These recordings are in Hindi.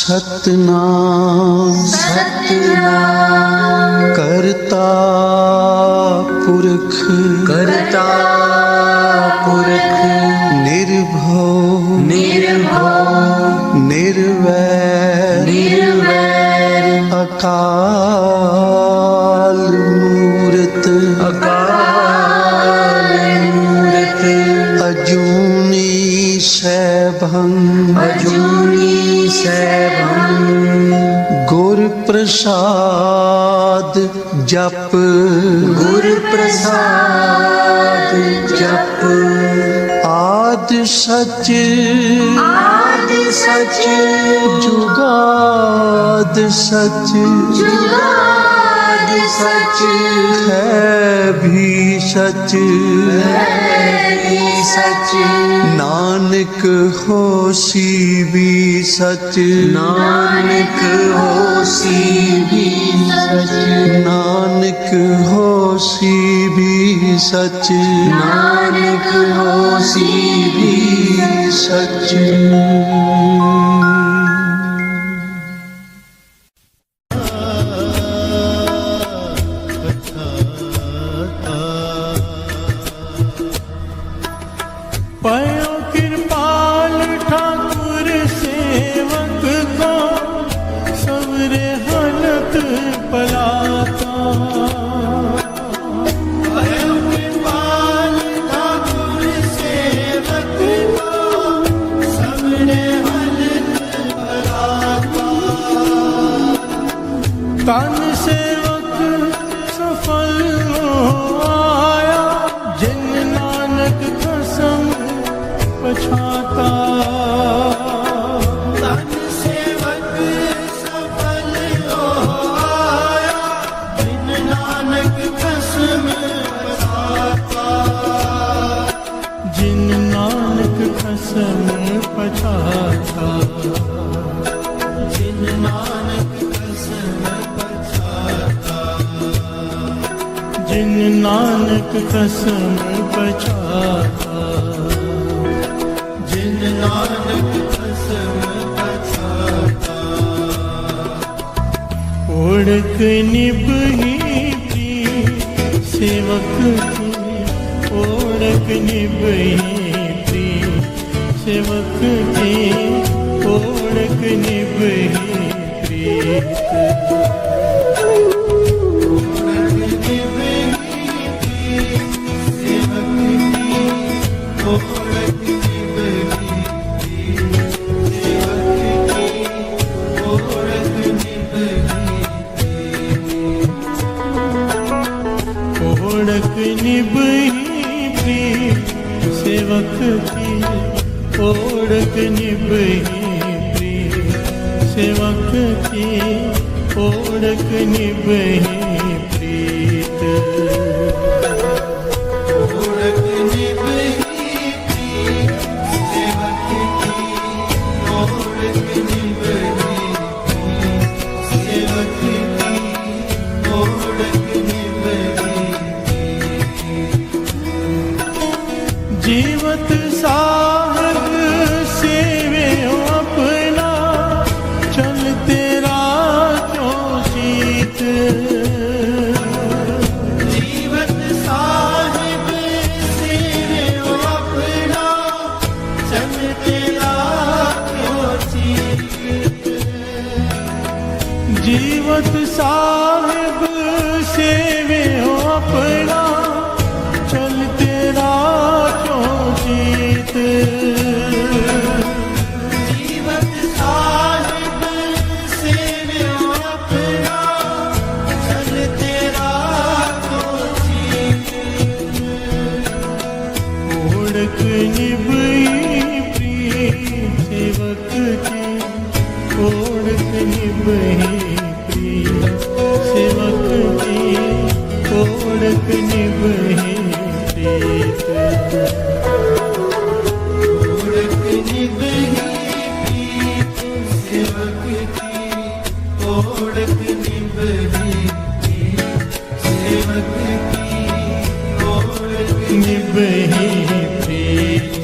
सतनाम सतनाम करता पुरख करता पुरख निर्भव निर्भव निर्वैर निर्वैर अकाल मूरत अकाल मूरत अजूनी सैभं अजूनी सैभं गुर प्रसाद जप गुर प्रसाद जप आद सच आदि सच जुगाद सच जुगाद सच है भी सच सच नानक होसी भी सच नानक होसी भी सच नानक होसी भी सच नानक होसी भी सच पयो कृपाल ठाकुर सेवक को सवरे हलत पलाता पयो कृपाल ठाकुर सेवक को सवरे हलत पलाता तन सेवक सफल आया जिन नानक कसम पछाता तन सेवक सफल हो आया जिन नानक कसम पछाता जिन नानक कसम पछाता जिन नानक कसम पछाता जिन नानक कसम पछाता जिन नानक कसम पछाता ओढ़क निभही प्रिय सेवक की ओढ़क निभही प्रिय सेवक की ओढ़क निभही प्रीत ओढ़क निभही प्रीत सेवक की ओढ़क निभही प्रीत सेवक की ओढ़क निभही प्रीत ओढ़क निभही प्रीत सेवक की ओढ़क निभही सेवक की ओढ़क जीवत साहब सेवे अपना चल तेरा क्यों जीत जीवत साहब सेवे अपना चल तेरा क्यों जीत जीवत साहब सेवे अपना चल तेरा जीत जीवत साहिब सेवे अपना चल तेरा को जीत ओढ़क निभही प्रीत सेवक की ओढ़क निभही प्रीत सेवक की ओढ़क निभही प्रीत ओढ़क निभही सेवक की ओढ़क निभही प्रीत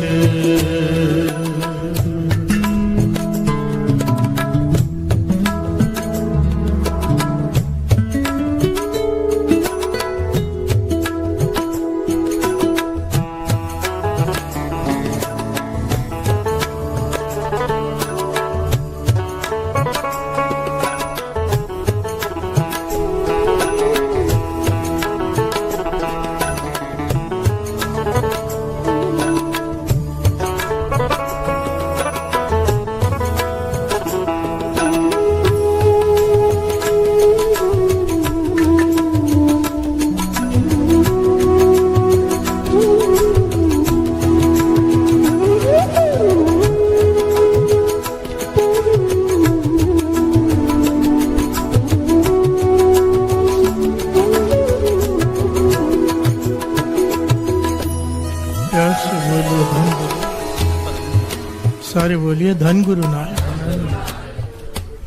बोलिए धन गुरु नानक,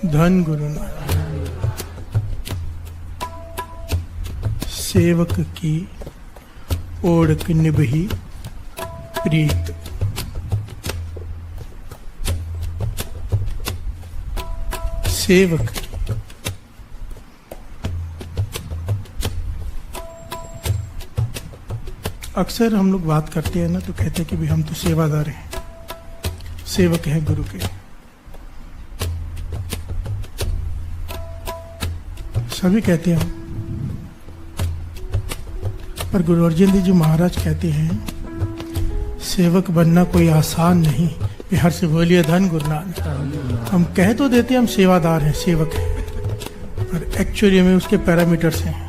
धन गुरु नानक। सेवक की ओढ़क निभही प्रीत, सेवक की। अक्सर हम लोग बात करते हैं ना तो कहते हैं कि भाई हम तो सेवादार हैं, सेवक हैं गुरु के। सभी कहते हैं, पर गुरु अर्जन देव जी महाराज कहते हैं सेवक बनना कोई आसान नहीं। बिहार से बोलिए धन गुरु नानक। हम कह तो देते हैं हम सेवादार हैं, सेवक हैं, पर एक्चुअली में उसके पैरामीटर्स हैं।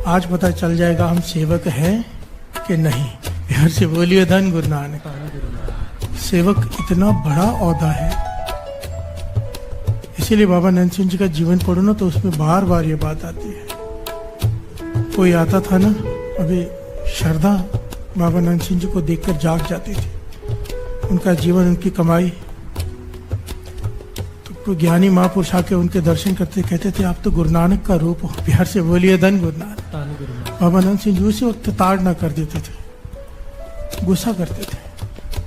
आज पता चल जाएगा हम सेवक हैं कि नहीं। बिहार से बोलिए धन गुरु नानक। सेवक इतना बड़ा ओहदा है, इसीलिए बाबा नंद सिंह जी का जीवन पढ़ो ना तो उसमें बार बार ये बात आती है। कोई आता था ना, अभी श्रद्धा बाबा नंद सिंह जी को देखकर जाग जाती थी। उनका जीवन, उनकी कमाई, तो कोई ज्ञानी महापुरुष आके उनके दर्शन करते कहते थे आप तो गुरु नानक का रूप हो। बिहार से बोलिए धन गुरु नानक। बाबा नंद सिंह जी उसी वक्त ताड़ना कर देते थे, गुस्सा करते थे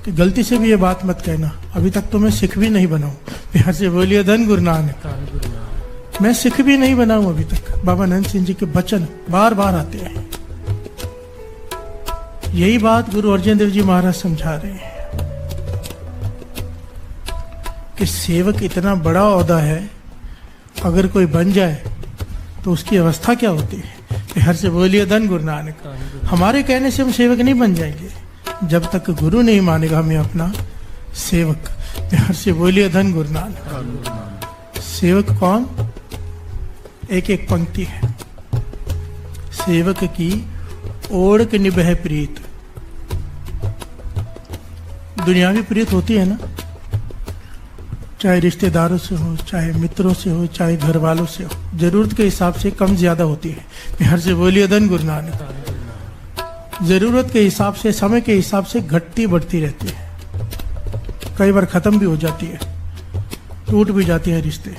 कि गलती से भी ये बात मत कहना, अभी तक तो मैं सिख भी नहीं बना हूं। बिहार से बोलिए धन गुरु नानक। मैं सिख भी नहीं बना हूं अभी तक। बाबा नंद सिंह जी के वचन बार बार आते हैं। यही बात गुरु अर्जन देव जी महाराज समझा रहे हैं कि सेवक इतना बड़ा ओहदा है, अगर कोई बन जाए तो उसकी अवस्था क्या होती है। बिहार से बोलिए धन गुरु नानक। हमारे कहने से हम सेवक नहीं बन जाएंगे, जब तक गुरु नहीं मानेगा हमें अपना सेवक। बिहार से बोलिए धन गुरु नानक। सेवक कौन? एक एक पंक्ति है। सेवक की ओढ़क निभह प्रीत। दुनियावी प्रीत होती है ना, चाहे रिश्तेदारों से हो, चाहे मित्रों से हो, चाहे घर वालों से हो, जरूरत के हिसाब से कम ज्यादा होती है। बिहार से बोलिए धन गुरु नानक। जरूरत के हिसाब से, समय के हिसाब से घटती बढ़ती रहती है, कई बार खत्म भी हो जाती है, टूट भी जाती है रिश्ते।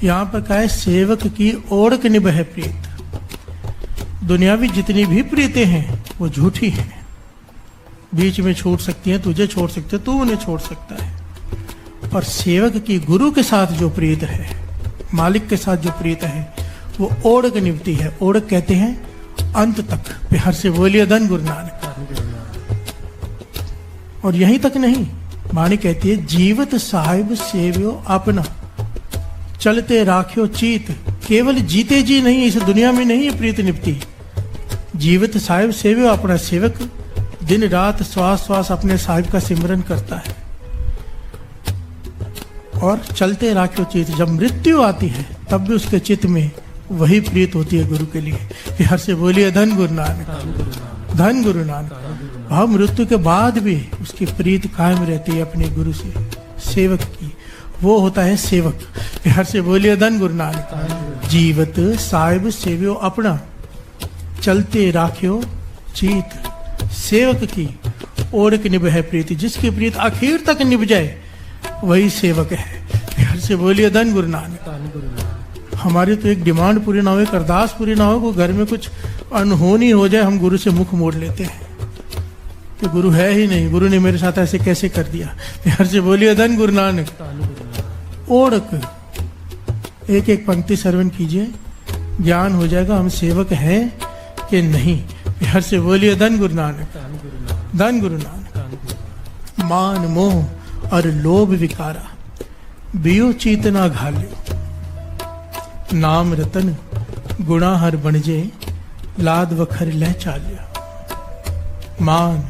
यहां पर क्या है? सेवक की ओढ़क निभह प्रीत। दुनियावी जितनी भी प्रीतें हैं वो झूठी हैं, बीच में छूट सकती हैं, तुझे छोड़ सकते, तू उन्हें छोड़ सकता है। पर सेवक की गुरु के साथ जो प्रीत है, मालिक के साथ जो प्रीत है, वो ओढ़क निभती है। ओढ़क कहते हैं अंत तक। बिहार से बोलिए धन गुरु नानक। और यहीं तक नहीं, वाणी कहती है जीवत साहिब सेव्यो अपना, चलते राख्यो चीत। केवल जीते जी नहीं, इस दुनिया में नहीं ये प्रीत निभती। जीवित साहिब सेव्यो अपना, सेवक दिन रात श्वास श्वास अपने साहिब का सिमरन करता है। और चलते राख्यो चित, जब मृत्यु आती है तब भी उसके चित्त में वही प्रीत होती है गुरु के लिए। बिहार से बोलिए धन गुरु नानक। धन गुरु नानक। भाव मृत्यु के बाद भी उसकी प्रीत कायम रहती है अपने गुरु से, सेवक की। वो होता है सेवक। बिहार से बोलिए धन गुरु नानक। जीवत साहिब सेव्यो अपना, चलते राख्यो चीत। सेवक की ओढ़क निभह प्रीति, जिसकी प्रीत आखिर तक निभ जाए वही सेवक है। बिहार से बोलिए धन गुरु नानक। हमारी तो एक डिमांड पूरी ना हो, एक अरदास पूरी ना हो, को घर में कुछ अनहोनी हो जाए, हम गुरु से मुख मोड़ लेते हैं कि गुरु है ही नहीं, गुरु ने मेरे साथ ऐसे कैसे कर दिया। बिहार से बोलिए धन गुरु नानक। ओढ़क, एक एक पंक्ति श्रवण कीजिए, ज्ञान हो जाएगा हम सेवक हैं कि नहीं। बिहार से बोलिए धन गुरु नानक। धन गुरु नानक। मान मोह और लोभ विकारा, बियो चीतना घाल्यो। नाम रतन गुणा हर बनजे, लाद वखर लह चाल्यो। मान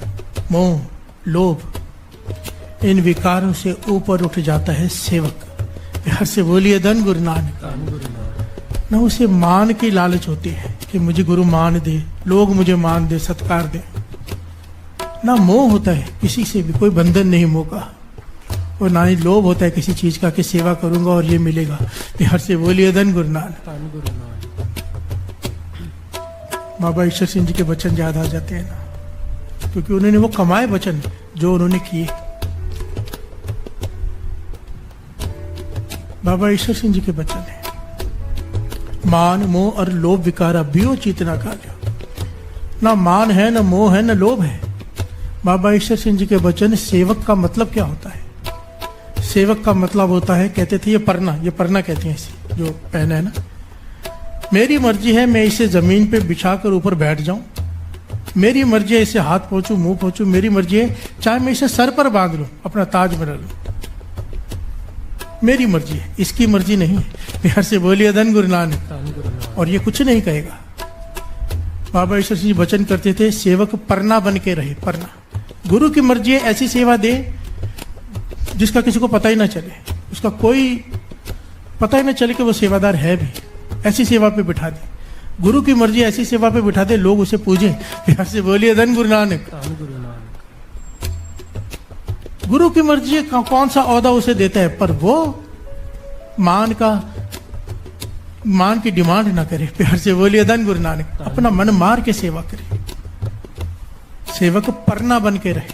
मोह लोभ, इन विकारों से ऊपर उठ जाता है सेवक। बिहार से बोलिए धन गुरु नानक। न उसे मान की लालच होती है कि मुझे गुरु मान दे, लोग मुझे मान दे, सत्कार दे। ना मोह होता है, किसी से भी कोई बंधन नहीं मोह का, और ना ही लोभ होता है किसी चीज का कि सेवा करूंगा और ये मिलेगा। बिहार से बोलिए धन गुरु नानक। बाबा ईश्वर सिंह जी के वचन याद आ जाते हैं ना, क्योंकि उन्होंने वो कमाए वचन जो उन्होंने किए। बाबा ईश्वर सिंह जी के वचन है, मान मोह और लोभ विकारा बियो चेतना का लियो। ना मान है, ना मोह है, ना लोभ है। बाबा ईश्वर सिंह जी के वचन, सेवक का मतलब क्या होता है? सेवक का मतलब होता है, कहते थे ये परना कहते हैं इसे जो पहना है ना, मेरी मर्जी है मैं इसे जमीन पे बिछाकर ऊपर बैठ जाऊं, मेरी मर्जी है इसे हाथ पहुंचू मुंह पहुंचू, मेरी मर्जी है चाहे मैं इसे सर पर बांध लूं, अपना ताज बना लूं, मेरी मर्जी है, इसकी मर्जी नहीं है। प्यार से बोलिए धन गुरु नानक। और ये कुछ नहीं कहेगा। बाबा ईश्वर सिंह जी वचन करते थे, सेवक परना बन के रहे। परना, गुरु की मर्जी है ऐसी सेवा दे जिसका किसी को पता ही ना चले, उसका कोई पता ही ना चले कि वो सेवादार है भी, ऐसी सेवा पे बिठा दे। गुरु की मर्जी ऐसी सेवा पे बिठा दे लोग उसे पूजे। प्यार से बोलिए धन गुरु नानक। गुरु की मर्जी कौन सा औहदा उसे देता है, पर वो मान की डिमांड ना करे। प्यार से बोलिए धन गुरु नानक। अपना मन मार के सेवा करे। सेवक परना बन के रहे,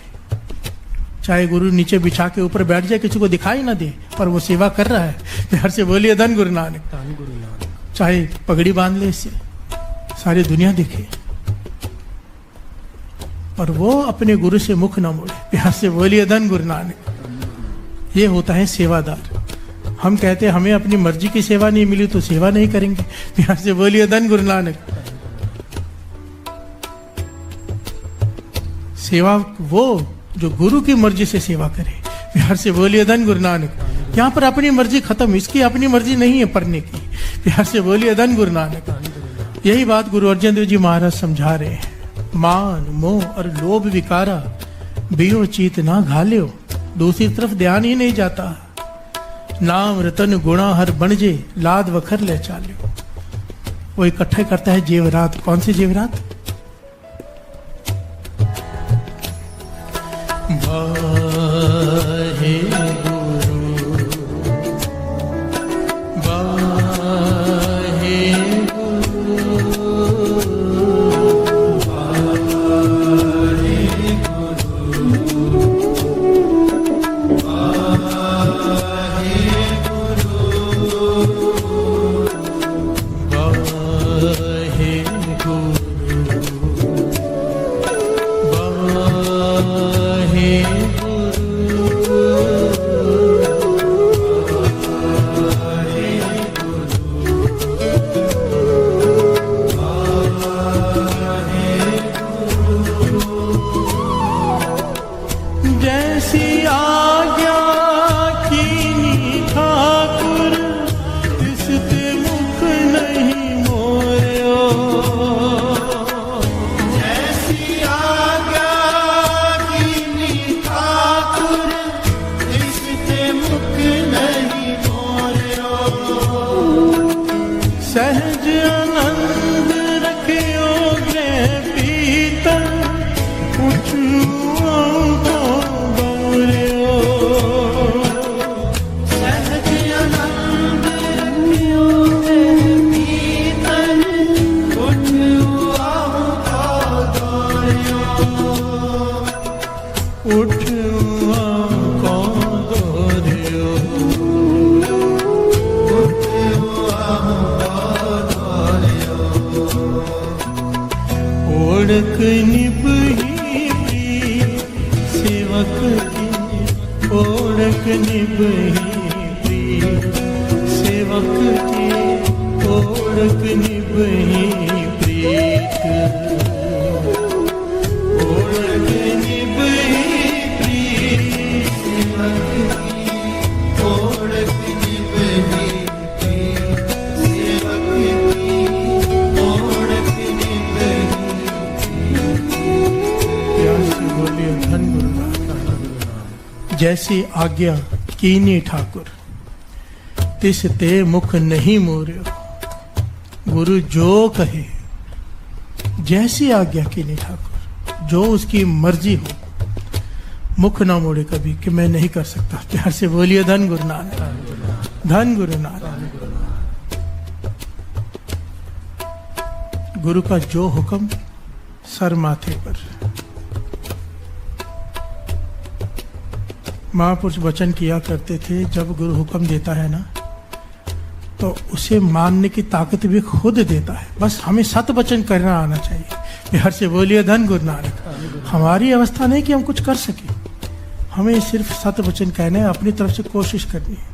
चाहे गुरु नीचे बिछा के ऊपर बैठ जाए, किसी को दिखाई ना दे, पर वो सेवा कर रहा है। प्यार से बोलिए धन गुरु नानक। चाहे पगड़ी बांध ले, इससे सारी दुनिया दिखे, पर वो अपने गुरु से मुख ना मोड़े। प्यार से बोलिए धन गुरु नानक। ये होता है सेवादार। हम कहते हैं हमें अपनी मर्जी की सेवा नहीं मिली तो सेवा नहीं करेंगे। प्यार से बोलिए धन गुरु नानक। सेवा वो जो गुरु की मर्जी से सेवा करे। प्यार से बोलिए धन गुरु नानक। यहाँ पर अपनी मर्जी खत्म, इसकी अपनी मर्जी नहीं है पढ़ने की। प्यार से बोलिए धन गुरु नानक। यही बात गुरु अर्जन देव जी महाराज समझा रहे हैं। मान मोह और लोभ विकारा बियो चीत ना घालियो। दूसरी तरफ ध्यान ही नहीं जाता। नाम रतन गुणा हर बनजे लाद वखर ले चालियो। वो इकट्ठे करता है जेवरात। कौन सी जेवरात? वाहे गुरु वाहे सहज आनंद रखियो ग्रह पीतल उठुओ को गौरियो। सहज आनंद रखियो ग्रह पीतल उठुओ को गौरियो। उठुओ को गौरियो। ओढ़क निभही प्रीत सेवक की। ओढ़क निभही प्रीत सेवक की। ओढ़क निभही प्रीत। ओढ़क निभही प्रीत सेवक की। ओढ़क निभही प्रीत सेवक की। ओढ़क निभही। बोलिए धन गुरु नानक। जैसी आज्ञा कीनी ठाकुर तिस ते मुख नहीं मोर्यो। गुरु जो कहे, जैसी आज्ञा कीनी ठाकुर, जो उसकी मर्जी हो, मुख ना मोड़े कभी कि मैं नहीं कर सकता। प्यार से बोलिए धन गुरु नानक। धन गुरु नानक। गुरु का जो हुक्म सर माथे पर। महापुरुष वचन किया करते थे, जब गुरु हुक्म देता है ना तो उसे मानने की ताकत भी खुद देता है। बस हमें सत वचन करना आना चाहिए। हर से बोलिए धन गुरु नानक। हमारी अवस्था नहीं कि हम कुछ कर सके, हमें सिर्फ सत वचन कहना है, अपनी तरफ से कोशिश करनी है।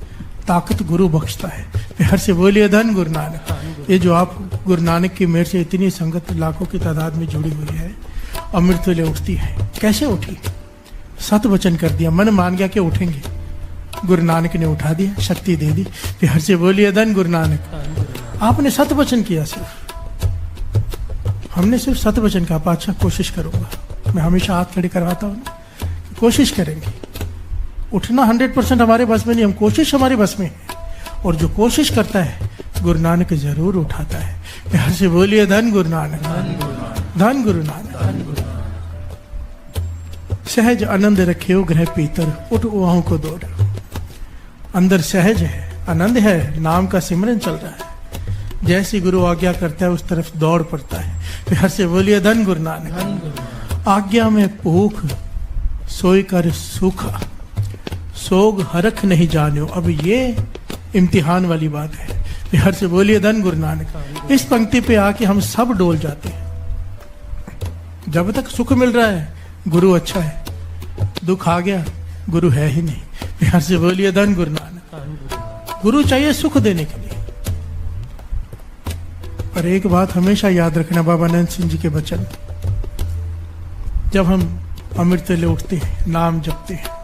ताकत गुरु बख्शता है। हर से बोलिए धन गुरु नानक। ये जो आप गुरु नानक की मेहर से इतनी संगत लाखों की तादाद में जुड़ी हुई है, अमृत ले उठती है। कैसे उठी? सत वचन कर दिया, मन मान गया कि उठेंगे, गुरु नानक ने उठा दिया, शक्ति दे दी। हर से बोलिए धन गुरु नानक। आपने सत वचन किया, सिर्फ हमने सिर्फ सत वचन कहा, अच्छा कोशिश करूंगा। मैं हमेशा हाथ खड़े करवाता हूँ, कोशिश करेंगे। उठना 100% हमारे बस में नहीं, हम कोशिश हमारे बस में है। और जो कोशिश करता है गुरु नानक जरूर उठाता है। हर से बोलिए धन गुरु नानक, धन गुरु नानक। सहज आनंद रखे ग्रह पीतर, उठ उहाओं को दौड़। अंदर सहज है, आनंद है, नाम का सिमरन चल रहा है। जैसी गुरु आज्ञा करता है उस तरफ दौड़ पड़ता है। हर से बोलिए धन गुरु नानक। आज्ञा में भूख सोई कर सूखा, सोग हरख नहीं जानियो। अब ये इम्तिहान वाली बात है। हर से बोलिए धन गुरु नानक। इस पंक्ति पे आके हम सब डोल जाते हैं। जब तक सुख मिल रहा है गुरु अच्छा है, दुख आ गया गुरु है ही नहीं। हर से बोलिए धन गुरु नानक। गुरु चाहिए सुख देने के लिए। पर एक बात हमेशा याद रखना, बाबा नंद सिंह जी के वचन, जब हम अमृत ले उठते हैं, नाम जपते हैं,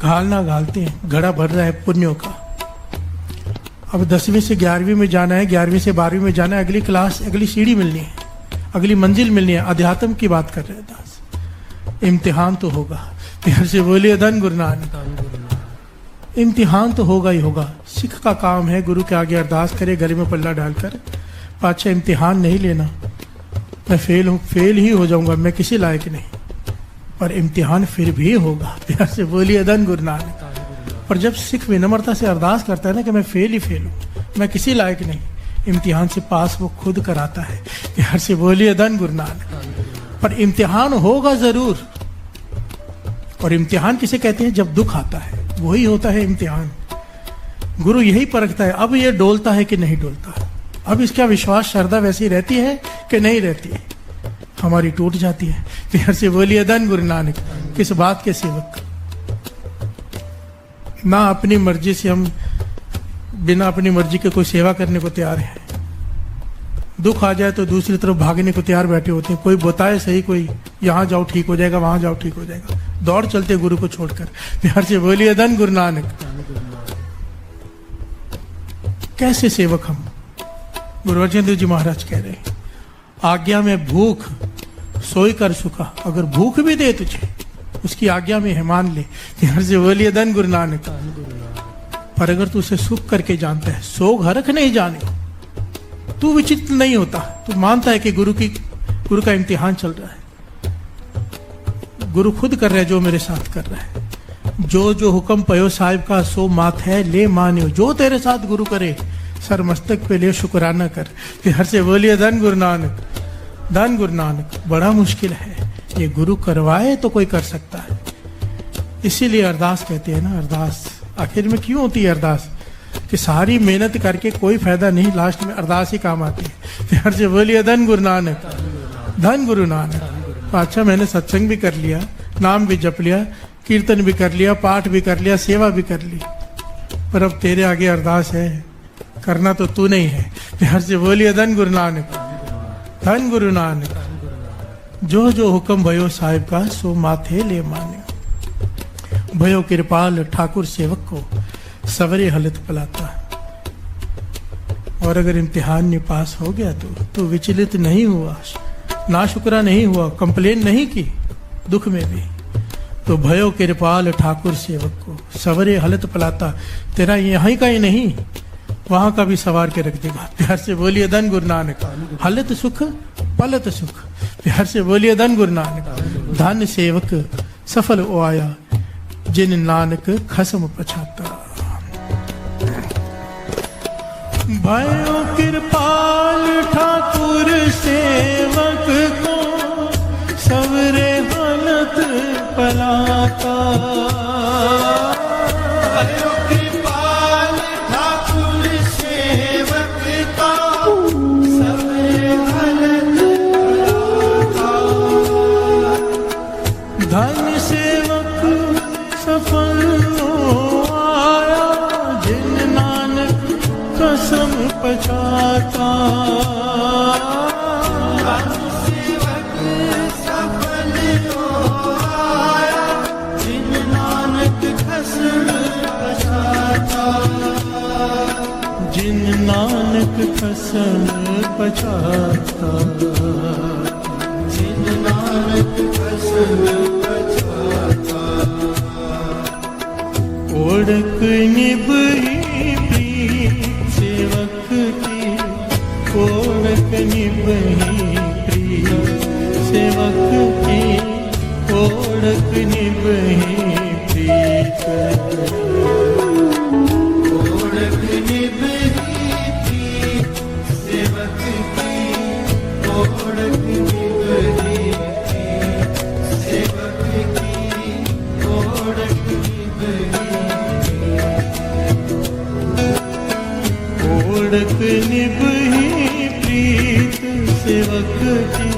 घालना घालते हैं, घड़ा भर रहा है पुण्यों का। अब 10वीं से 11वीं में जाना है, 11वीं से 12वीं में जाना है, अगली क्लास, अगली सीढ़ी मिलनी है, अगली मंजिल मिलनी है। अध्यात्म की बात कर रहे हैं दास। इम्तिहान तो होगा। फिर से बोलिए धन गुरु नानक। इम्तिहान तो होगा ही होगा। सिख का काम है गुरु के आगे अरदास करे, गले में पल्ला डालकर, पाछा इम्तिहान नहीं लेना। मैं फेल हूँ, फेल ही हो जाऊंगा, मैं किसी लायक नहीं, पर इम्तिहान फिर भी होगा। प्यार से बोलिए धन गुरु नानक। पर जब सिख विनम्रता से अरदास करता है ना कि मैं फेल ही फेल हूँ, मैं किसी लायक नहीं, इम्तिहान से पास वो खुद कराता है। प्यार से बोलिए धन गुरु नानक। पर इम्तिहान होगा जरूर। और इम्तिहान किसे कहते हैं? जब दुख आता है वही होता है इम्तिहान। गुरु यही परखता है, अब ये डोलता है कि नहीं डोलता, अब इसका विश्वास श्रद्धा वैसी रहती है कि नहीं रहती है। हमारी टूट जाती है। प्यार से बोलिए धन गुरु नानक। किस बात के सेवक? ना अपनी मर्जी से हम बिना अपनी मर्जी के कोई सेवा करने को तैयार है। दुख आ जाए तो दूसरी तरफ भागने को तैयार बैठे होते हैं। कोई बताए सही, कोई यहाँ जाओ ठीक हो जाएगा, वहां जाओ ठीक हो जाएगा, दौड़ चलते गुरु को छोड़कर। प्यार से बोलिए धन गुरु नानक। कैसे सेवक हम? गुरु अर्जन देव जी महाराज कह रहे हैं, आज्ञा में भूख सोई कर सुखा। अगर भूख भी दे तुझे, उसकी आज्ञा में है, मान ले। प्यार से बोलिए धन गुरु नानक। पर अगर तू उसे सुख करके जानता है, सोग हरख नहीं जाने, तू विचित्र नहीं होता, तू मानता है कि गुरु का इम्तिहान चल रहा है, गुरु खुद कर रहा है जो मेरे साथ कर रहा है। जो जो हुक्म पयो साहिब का सो मात है ले मानियो। जो तेरे साथ गुरु करे सर मस्तक पे ले शुक्राना कर। फिर से बोलिए धन गुरु नानक, धन गुरु नानक। बड़ा मुश्किल है, ये गुरु करवाए तो कोई कर सकता है। इसीलिए अरदास कहते हैं ना, अरदास आखिर में क्यों होती है अरदास? कि सारी मेहनत करके कोई फायदा नहीं, लास्ट में अरदास ही काम आती है। फिर से बोलिए धन गुरु नानक, धन गुरु नानक। अच्छा, मैंने सत्संग भी कर लिया, नाम भी जप लिया, कीर्तन भी कर लिया, पाठ भी कर लिया, सेवा भी कर ली, पर अब तेरे आगे अरदास है, करना तो तू नहीं है। प्यार से बोलिए धन गुरु नानक, धन गुरु नानक। जो जो हुक्म भयो साहिब का सो माथे ले माने। भयो कृपाल ठाकुर सेवक को सवरे हलत पलाता। और अगर इम्तिहान में पास हो गया तो विचलित नहीं हुआ, ना शुक्रा नहीं हुआ, कंप्लेन नहीं की दुख में भी, तो भयो कृपाल ठाकुर सेवक को सवरे हलत पलाता। तेरा यहाँ का ही नहीं, वहां का भी सवार के रख देगा। प्यार से बोलिए धन गुरु नानक। हलत सुख पलत सुख। प्यार से बोलिए धन गुरु नानक। धन सेवक सफल ओ आया, जिन नानक खसम पछाता। भयो कृपाल ठाकुर सेवक को सवरे हलत पलाता। भयो कृपाल ठाकुर सेवक का सब गलत भलाता। धन सेवक सफल हो आया, जिन नानक कसम पछाता। सेवक सफल हो आया, जिन नानक कसम पछाता। जिन नानक कसम पछाता। जिन नानक कसम पछाता। ओढ़क निभही प्रीत सेवक की, ओढ़क निभही प्रीत सेवक की, ओढ़क निभही प्रीत। ओढ़क निभही प्रीत सेवक की, ओढ़क निभही प्रीत सेवक की, ओढ़क निभही। ओढ़क निभही प्रीत सेवक की,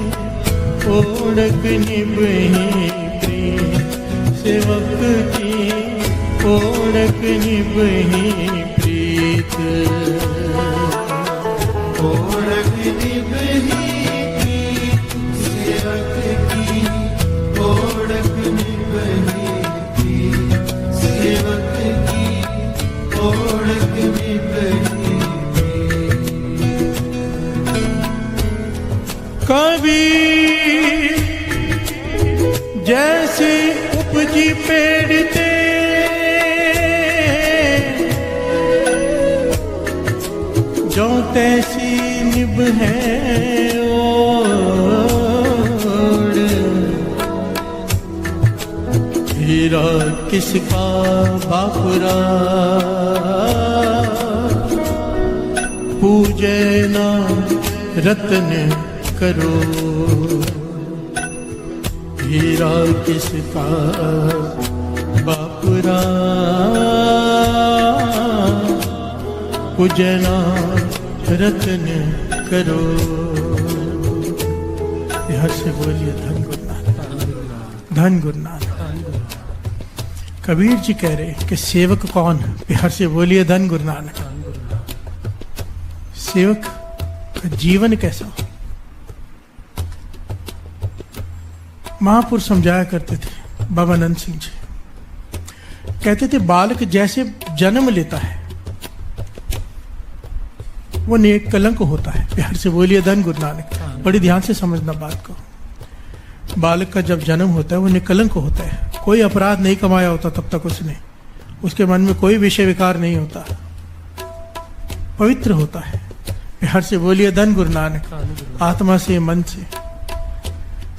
ओढ़क निभही प्रीत सेवक की, ओढ़क निभही प्रीत। ओढ़क निभही प्रीत सेवक की, ओढ़क निभही प्रीत सेवक की, ओढ़क निभही। कबीर जैसे उपजी पेड़ ते, जो तैसी निभ है ओड़। हीरा किसका बापुरा, पूजे ना रत्न करो। हीरा किसका बापुरा, पूजना रत्न करो। हर से बोलिए धन गुरु नानक, धन गुरु नानक। कबीर जी कह रहे कि सेवक कौन, बिहार से बोलिए धन गुरु नानक। सेवक का जीवन कैसा हो। महापुरुष समझाया करते थे, बाबा नंद सिंह जी कहते थे, बालक जैसे जन्म लेता है वो नेक कलंक होता है। प्यार से बोलिए धन गुरु नानक। बड़ी ध्यान से समझना बात को। बालक का जब जन्म होता है वो निकलंक होता है, कोई अपराध नहीं कमाया होता तब तक उसने, उसके मन में कोई विषय विकार नहीं होता, पवित्र होता है। प्यार से बोलिए धन गुरु नानक। आत्मा से, मन से।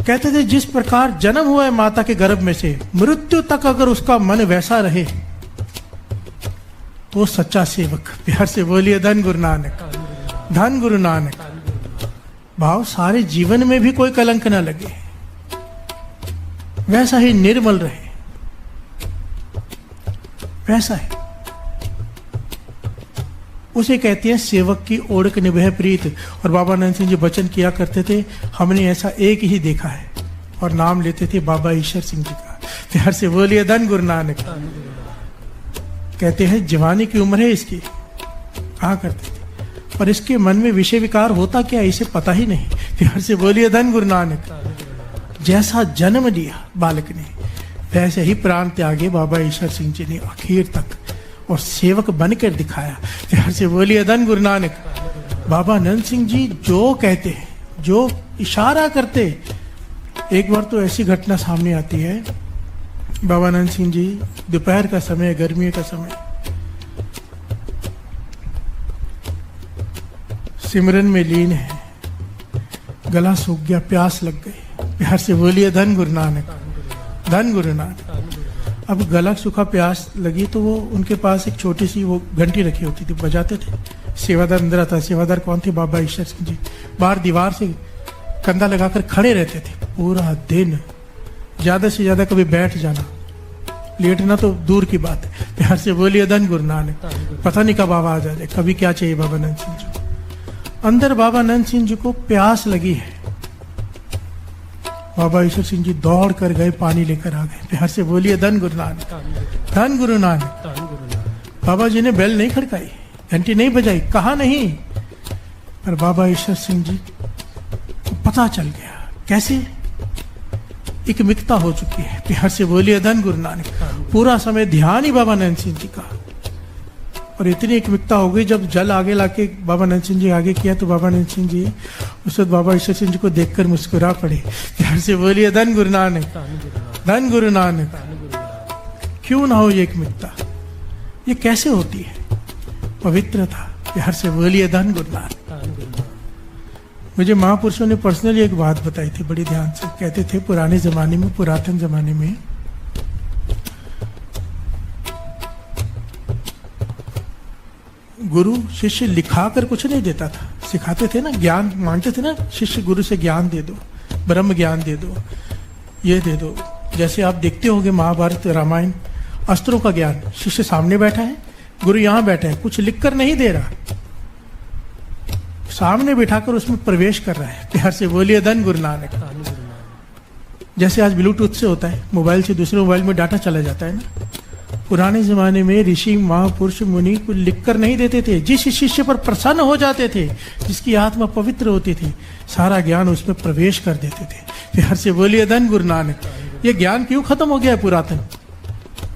कहते थे जिस प्रकार जन्म हुआ है माता के गर्भ में से, मृत्यु तक अगर उसका मन वैसा रहे तो सच्चा सेवक। प्यार से बोलिए धन गुरु नानक, धन गुरु नानक। भाव सारे जीवन में भी कोई कलंक ना लगे, वैसा ही निर्मल रहे, वैसा है। उसे कहते हैं सेवक की ओढ़क निभे प्रीत। और बाबा नंद सिंह जी वचन किया करते थे, हमने ऐसा एक ही देखा है, और नाम लेते थे बाबा ईश्वर सिंह जी का। प्यार से बोलिए धन गुरु नानक। कहते हैं जवानी की उम्र है इसकी, कहा करते थे, पर इसके मन में विषय विकार होता क्या इसे पता ही नहीं। प्यार से बोलिए धन गुरु नानक। जैसा जन्म लिया बालक ने वैसे ही प्राण त्यागे बाबा ईश्वर सिंह जी ने आखिर तक, और सेवक बनकर दिखाया। प्यार से बोलिए धन गुरु नानक। बाबा नंद सिंह जी जो कहते हैं, जो इशारा करते, एक बार तो ऐसी घटना सामने आती है, बाबा नंद सिंह जी दोपहर का समय, गर्मी का समय, सिमरन में लीन है, गला सूख गया, प्यास लग गई। प्यार से बोलिए धन गुरु नानक, धन गुरु नानक। अब गला सूखा, प्यास लगी तो वो उनके पास एक छोटी सी वो घंटी रखी होती थी, बजाते थे। सेवादार अंदर आता। सेवादार कौन थे? बाबा ईश्वर सिंह जी। बाहर दीवार से कंधा लगाकर खड़े रहते थे, पूरा दिन ज्यादा से ज्यादा कभी बैठ जाना, लेटना तो दूर की बात है। प्यार से बोलिए धन गुरु नानक। पता नहीं कब आवाज आ जाए, कभी क्या चाहिए बाबा नंद सिंह जी को। अंदर बाबा नंद सिंह जी को प्यास लगी है। बाबा ईश्वर सिंह जी दौड़ कर गए, पानी लेकर आ गए। प्यार से बोलिए धन गुरु नानक, धन गुरु नानक। बाबा जी ने बेल नहीं खड़काई, घंटी नहीं बजाई, कहा नहीं, पर बाबा ईश्वर सिंह जी को पता चल गया। कैसे? एक मिकता हो चुकी है। प्यार से बोलिए धन गुरु नानक। पूरा समय ध्यान ही बाबा नंद सिंह जी का, और इतनी एक मिकता हो गई, जब जल आगे लाके बाबा नंद सिंह जी आगे किया तो बाबा नंद सिंह जी उस वक्त बाबा ईश्वर सिंह जी को देखकर मुस्कुरा पड़े। प्यार से बोलिए धन गुरु नानक, धन गुरु नानक। क्यों ना हो ये एक मिकता? ये कैसे होती है? पवित्रता। प्यार से बोलिए धन गुरु नानक। मुझे महापुरुषों ने पर्सनली एक बात बताई थी बड़ी ध्यान से। कहते थे पुराने जमाने में, पुरातन जमाने में गुरु शिष्य लिखाकर कुछ नहीं देता था, सिखाते थे ना, ज्ञान मांगते थे ना शिष्य, गुरु से ज्ञान दे दो, ब्रह्म ज्ञान दे दो, ये दे दो। जैसे आप देखते होंगे महाभारत रामायण, अस्त्रों का ज्ञान, शिष्य सामने बैठा है, गुरु यहां बैठा है, कुछ लिखकर नहीं दे रहा, सामने बिठाकर उसमें प्रवेश कर रहा है। प्यार से बोलिए धन गुरु नानक। जैसे आज ब्लूटूथ से होता है, मोबाइल से दूसरे मोबाइल में डाटा चला जाता है ना। पुराने जमाने में ऋषि महापुरुष मुनि को लिखकर नहीं देते थे। जिस शिष्य पर प्रसन्न हो जाते थे, जिसकी आत्मा पवित्र होती थी, सारा ज्ञान उसमें प्रवेश कर देते थे। प्यार से बोलिए धन गुरु नानक। ये ज्ञान क्यों खत्म हो गया है पुरातन?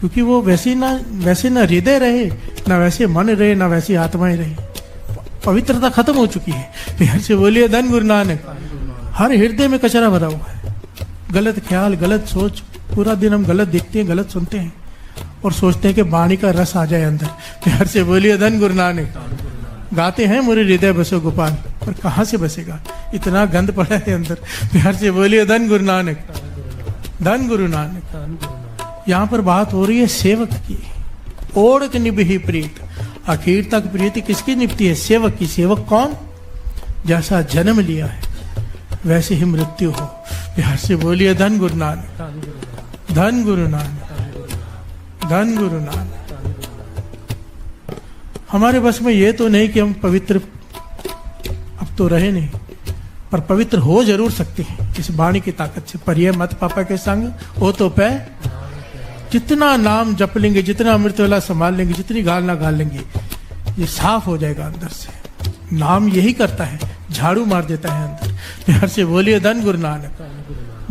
क्योंकि वो वैसे ना हृदय रहे, ना वैसे मन रहे, ना वैसी आत्माएं रही। पवित्रता खत्म हो चुकी है। प्यार से बोलिए धन गुरु नानक। हर हृदय में कचरा भरा हुआ है, गलत ख्याल, गलत सोच। पूरा दिन हम गलत देखते हैं, गलत सुनते हैं और सोचते हैं कि वाणी का रस आ जाए अंदर। प्यार से बोलिए धन गुरु नानक। गाते हैं मुझे हृदय बसो गोपाल, पर कहां से बसेगा? इतना गंद पड़ा है अंदर। प्यार से बोलिए धन गुरु नानक, धन गुरु नानक। यहाँ पर बात हो रही है सेवक की। ओढ़ निभही प्रीत, आखिर तक प्रीति किसकी निपटी है? सेवक की। सेवक कौन? जैसा जन्म लिया है वैसे ही मृत्यु हो। प्यार से बोलिए धन गुरु नानक, धन गुरु नानक, धन गुरु नानक। हमारे बस में ये तो नहीं कि हम पवित्र अब तो रहे नहीं, पर पवित्र हो जरूर सकते हैं इस वाणी की ताकत से। पर यह मत पापा के संग हो तो पै। जितना नाम जप लेंगे, जितना अमृत वाला संभाल लेंगे, जितनी गाल ना गाल लेंगे, ये साफ हो जाएगा अंदर से। नाम यही करता है, झाड़ू मार देता है अंदर। प्यार से बोलिए धन गुरु नानक,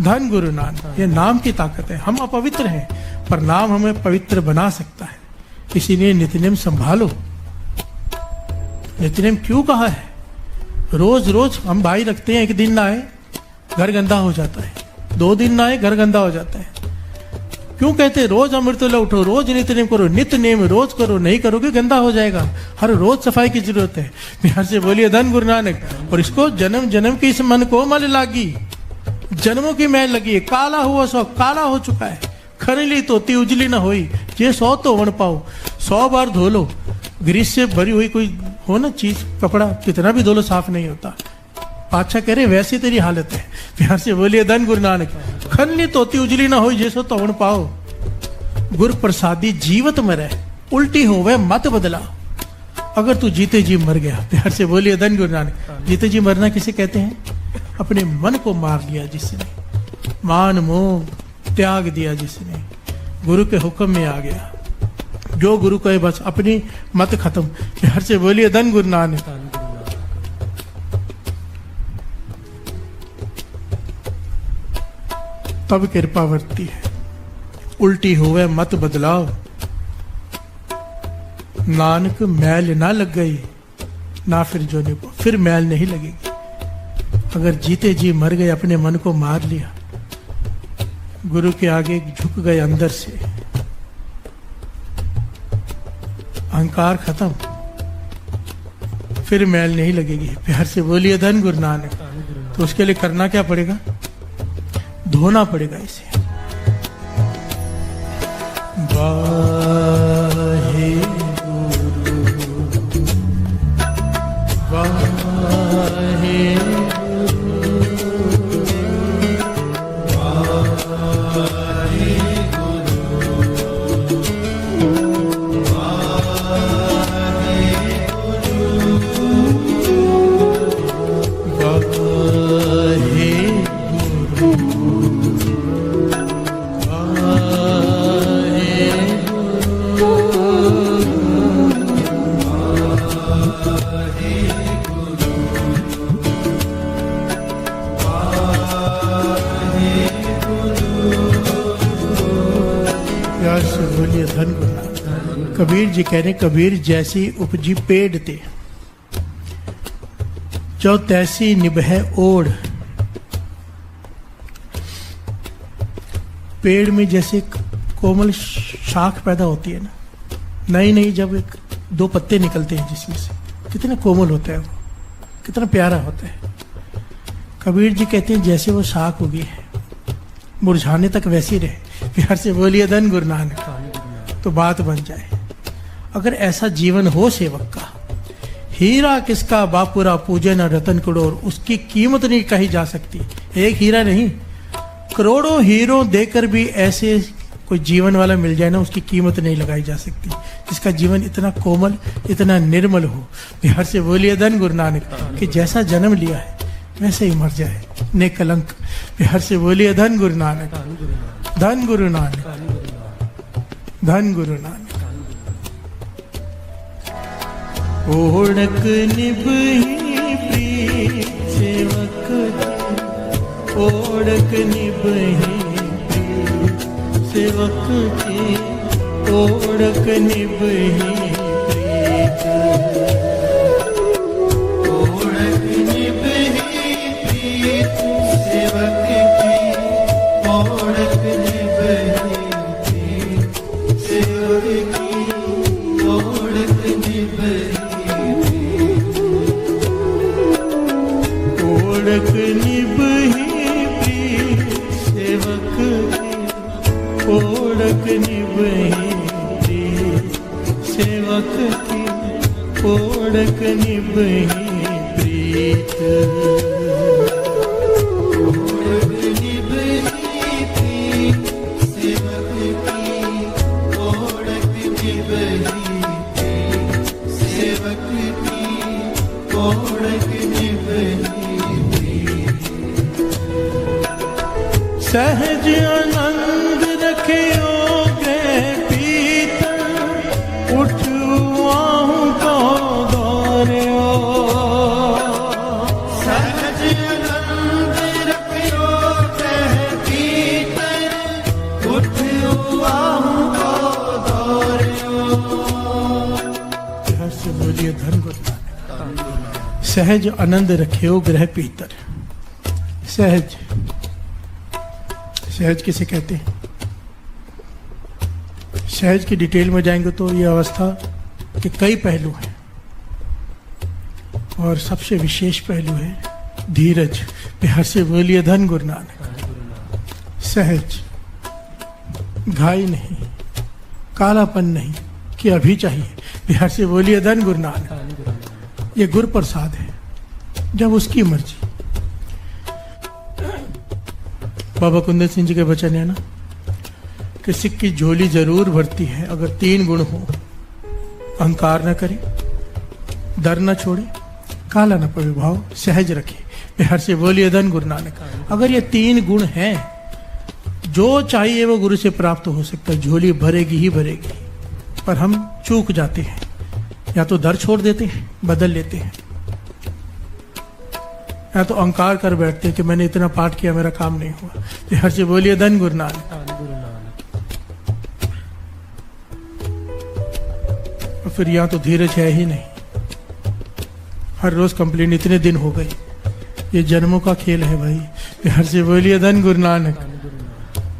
धन गुरु नानक। ये नाम की ताकत है। हम अपवित्र हैं, पर नाम हमें पवित्र बना सकता है। इसीलिए नित्यनेम संभालो। नित्यनेम क्यों कहा है? रोज रोज हम भाई रखते हैं, एक दिन ना आए घर गंदा हो जाता है, 2 दिन ना आए घर गंदा हो जाता है। क्यों कहते हैं रोज अमृतवेला उठो, रोज नित्यनेम करो? नित्यनेम रोज करो, नहीं करोगे गंदा हो जाएगा। हर रोज सफाई की जरूरत है। प्यार से बोलिए धन गुरु नानक। और इसको जन्म जन्म की इस मन को मल लागी, जन्मों की मैल लगी है। काला हुआ सो काला हो चुका है, खरीली तोती उजली ना होई, ये 100 तो वण पाओ। 100 बार धो लो, ग्रीस से भरी हुई कोई हो ना चीज, कपड़ा कितना भी धो लो साफ नहीं होता। पाछा कह रहे वैसी तेरी हालत है। प्यार से बोलिए धन गुरु नानक। खनली तोती उजली ना हो, जैसो तो वण पाओ। गुर प्रसादी जीवत मरे, उल्टी होवे मत बदला। अगर तू जीते जी मर गया, प्यार से बोलिए धन गुरु नानक। जीते जी मरना किसे कहते हैं? अपने मन को मार लिया जिसने, मान मोह त्याग दिया जिसने, गुरु के हुक्म में आ गया। जो गुरु कहे बस अपनी मत खत्म। प्यार से बोलिए धन गुरु नानक। तब कृपा वर्ती है। उल्टी हुए मत बदलाव, नानक मैल ना लग गई ना फिर जोने को, फिर मैल नहीं लगेगी। अगर जीते जी मर गए, अपने मन को मार लिया, गुरु के आगे झुक गए अंदर से, अहंकार खत्म, फिर मैल नहीं लगेगी। प्यार से बोलिए धन गुरु नानक। तो उसके लिए करना क्या पड़ेगा? धोना पड़ेगा इसे। वाहे गुरु, वाहे गुरु, वाहे प्यार से बोलिए धन गुरु नानक। कबीर जी कह रहे, कबीर जैसी उपजी पेड़ ते, जो तैसी निभै ओढ़। पेड़ में जैसे कोमल शाख पैदा होती है ना, नई नई जब एक दो पत्ते निकलते हैं जिसमें से, कितना कोमल होता है वो, कितना प्यारा होता है। कबीर जी कहते हैं जैसे वो शाख उगी है, मुरझाने तक वैसी रहे। प्यार से बोलिए धन गुरु नानक, तो बात बन जाए। अगर ऐसा जीवन हो सेवक का, हीरा किसका बापुरा पूजे न रतन करोड़, उसकी कीमत नहीं कही जा सकती। एक हीरा नहीं, करोड़ों हीरो देकर भी ऐसे कोई जीवन वाला मिल जाए ना, उसकी कीमत नहीं लगाई जा सकती। जिसका जीवन इतना कोमल, इतना निर्मल हो। बिहार से बोलिए धन गुरु नानक, कि जैसा जन्म लिया है वैसे ही मर जाए, निकलंक। बिहार से बोलिए धन गुरु नानक, धन गुरु नानक, धन गुरु नानक। ओढ़क निभही प्रीत सेवक, ओढ़क निभही प्रीत सेवक की, ओढ़क निभही प्रीत। ओढ़क निभही प्रीत सेवक की, ओढ़क निभही प्रीत सेवक की, ओढ़क निभही ओढ़क निभही प्रीत सेवक की, ओढ़क निभही प्रीत सेवक की, ओढ़क निभही प्रीत। ओढ़क निभही प्रीत सेवक की, ओढ़क निभही प्रीत सेवक की, ओढ़क निभही। सहज आनंद रखियो गृह पीतल, उठवाहु को दौड़ियो। सहज आनंद रखियो गृह पीतल, उठवाहु को दौड़ियो। प्यार से बोलिए धन गुरु नानक। सहज आनंद रखियो गृह पीतर। सहज, सहज किसे कहते हैं? सहज की डिटेल में जाएंगे तो ये अवस्था के कई पहलू हैं, और सबसे विशेष पहलू है धीरज। प्यार से बोलिए धन गुरु नानक। सहज, घाई नहीं, कालापन नहीं कि अभी चाहिए। प्यार से बोलिए धन गुरु नानक। ये गुरु प्रसाद है, जब उसकी मर्जी। बाबा कुंदन सिंह जी के वचन है ना, कि सिख की झोली जरूर भरती है अगर तीन गुण हो। अहंकार न करे, डर न छोड़े, काला न पवे भाव, सहज रखे। प्यार से बोलिए धन गुरु नानक। अगर ये तीन गुण हैं, जो चाहिए वो गुरु से प्राप्त हो सकता है। झोली भरेगी ही भरेगी, पर हम चूक जाते हैं, या तो डर छोड़ देते हैं, बदल लेते हैं, या तो अहंकार कर बैठते हैं कि मैंने इतना पाठ किया, मेरा काम नहीं हुआ। प्यार से बोलिए धन गुरु नानक। और फिर यहाँ तो धीरज है ही नहीं। हर रोज कंप्लेन, इतने दिन हो गए, ये जन्मों का खेल है भाई। प्यार से बोलिए धन गुरु नानक।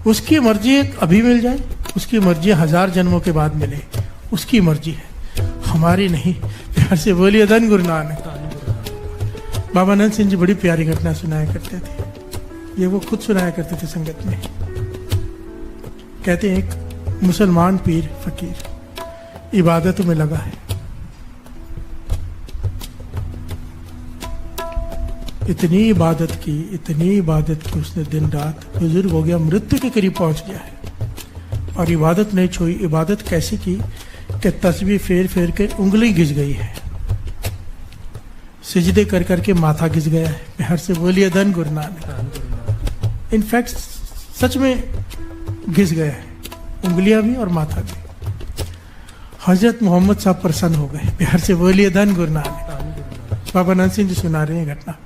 उसकी मर्जी अभी मिल जाए, उसकी मर्जी 1000 जन्मों के बाद मिले, उसकी मर्जी है, हमारी नहीं। प्यार से बोलिए धन गुरु नानक। बाबा नंद सिंह जी बड़ी प्यारी घटना सुनाया करते थे। ये वो खुद सुनाया करते थे संगत में। कहते हैं एक मुसलमान पीर फकीर इबादत में लगा है। इतनी इबादत की उसने दिन रात, बुजुर्ग हो गया, मृत्यु के करीब पहुंच गया है, और इबादत नहीं छोड़ी। इबादत कैसे की कि तस्बीह फेर फेर के उंगली घिस गई है, सिजदे कर करके माथा घिस गया है। प्यार से बोलिए धन गुरु नानक। इनफैक्ट सच में घिस गया है, उंगलियां भी और माथा भी। हजरत मोहम्मद साहब प्रसन्न हो गए। प्यार से बोलिए धन गुरु नानक। बाबा नंद सिंह जी सुना रहे हैं घटना।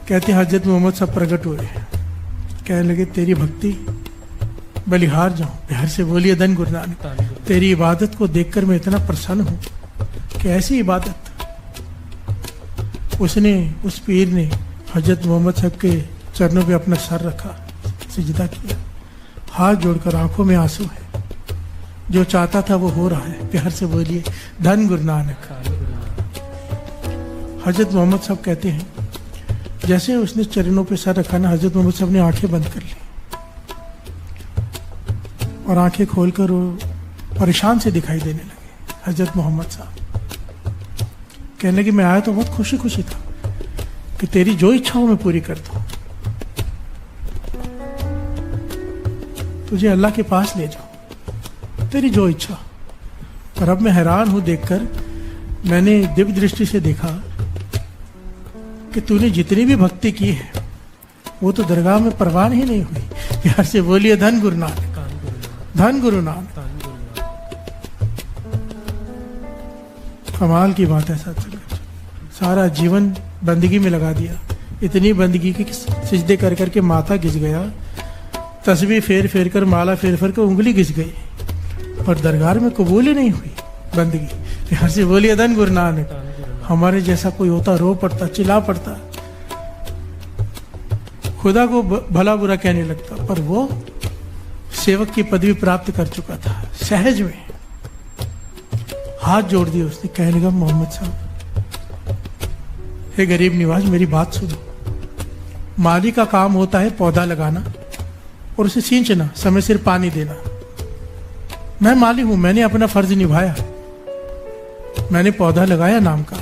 कहते हैं हजरत मोहम्मद साहब प्रकट हुए, कहने लगे तेरी भक्ति बलिहार जाऊं। बिहार से बोलिए धन गुरु नानक। तेरी इबादत को देखकर मैं इतना प्रसन्न हूं कि ऐसी इबादत उसने, उस पीर ने हजरत मोहम्मद साहब के चरणों पे अपना सर रखा, सिजदा किया, हाथ जोड़कर आंखों में आंसू है। जो चाहता था वो हो रहा है। प्यार से बोलिए धन गुरु नानक। हजरत मोहम्मद साहब कहते हैं जैसे उसने चरणों पे सर रखा ना, हजरत मोहम्मद साहब ने आंखें बंद कर ली और आंखें खोलकर वो परेशान से दिखाई देने लगे। हजरत मोहम्मद साहब कहने लगे मैं आया तो बहुत खुशी खुशी था कि तेरी जो इच्छा हो मैं पूरी कर दूं, तुझे अल्लाह के पास ले जाऊं, तेरी जो इच्छा। पर अब मैं हैरान हूं देखकर, मैंने दिव्य दृष्टि से देखा कि तूने जितनी भी भक्ति की है वो तो दरगाह में परवान ही नहीं हुई। प्यार से बोलिए धन गुरु नानक, धन गुरु नानक। कमाल की बात है सच। सारा जीवन बंदगी में लगा दिया, इतनी बंदगी की सिजदे कर करके माथा घिस गया, तस्बीह फेर फेर कर, माला फेर फेर कर उंगली घिस गई, पर दरगाह में कबूल ही नहीं हुई बंदगी। प्यार से बोलिए धन गुरु नानक। हमारे जैसा कोई होता रो पड़ता, चिल्ला पड़ता, खुदा को भला बुरा कहने लगता, पर वो सेवक की पदवी प्राप्त कर चुका था। सहज में हाथ जोड़ दिए उसने, कहने लगा मोहम्मद साहब, हे गरीब निवाज मेरी बात सुनो। माली का काम होता है पौधा लगाना और उसे सींचना, समय सिर पानी देना। मैं माली हूं, मैंने अपना फर्ज निभाया, मैंने पौधा लगाया नाम का,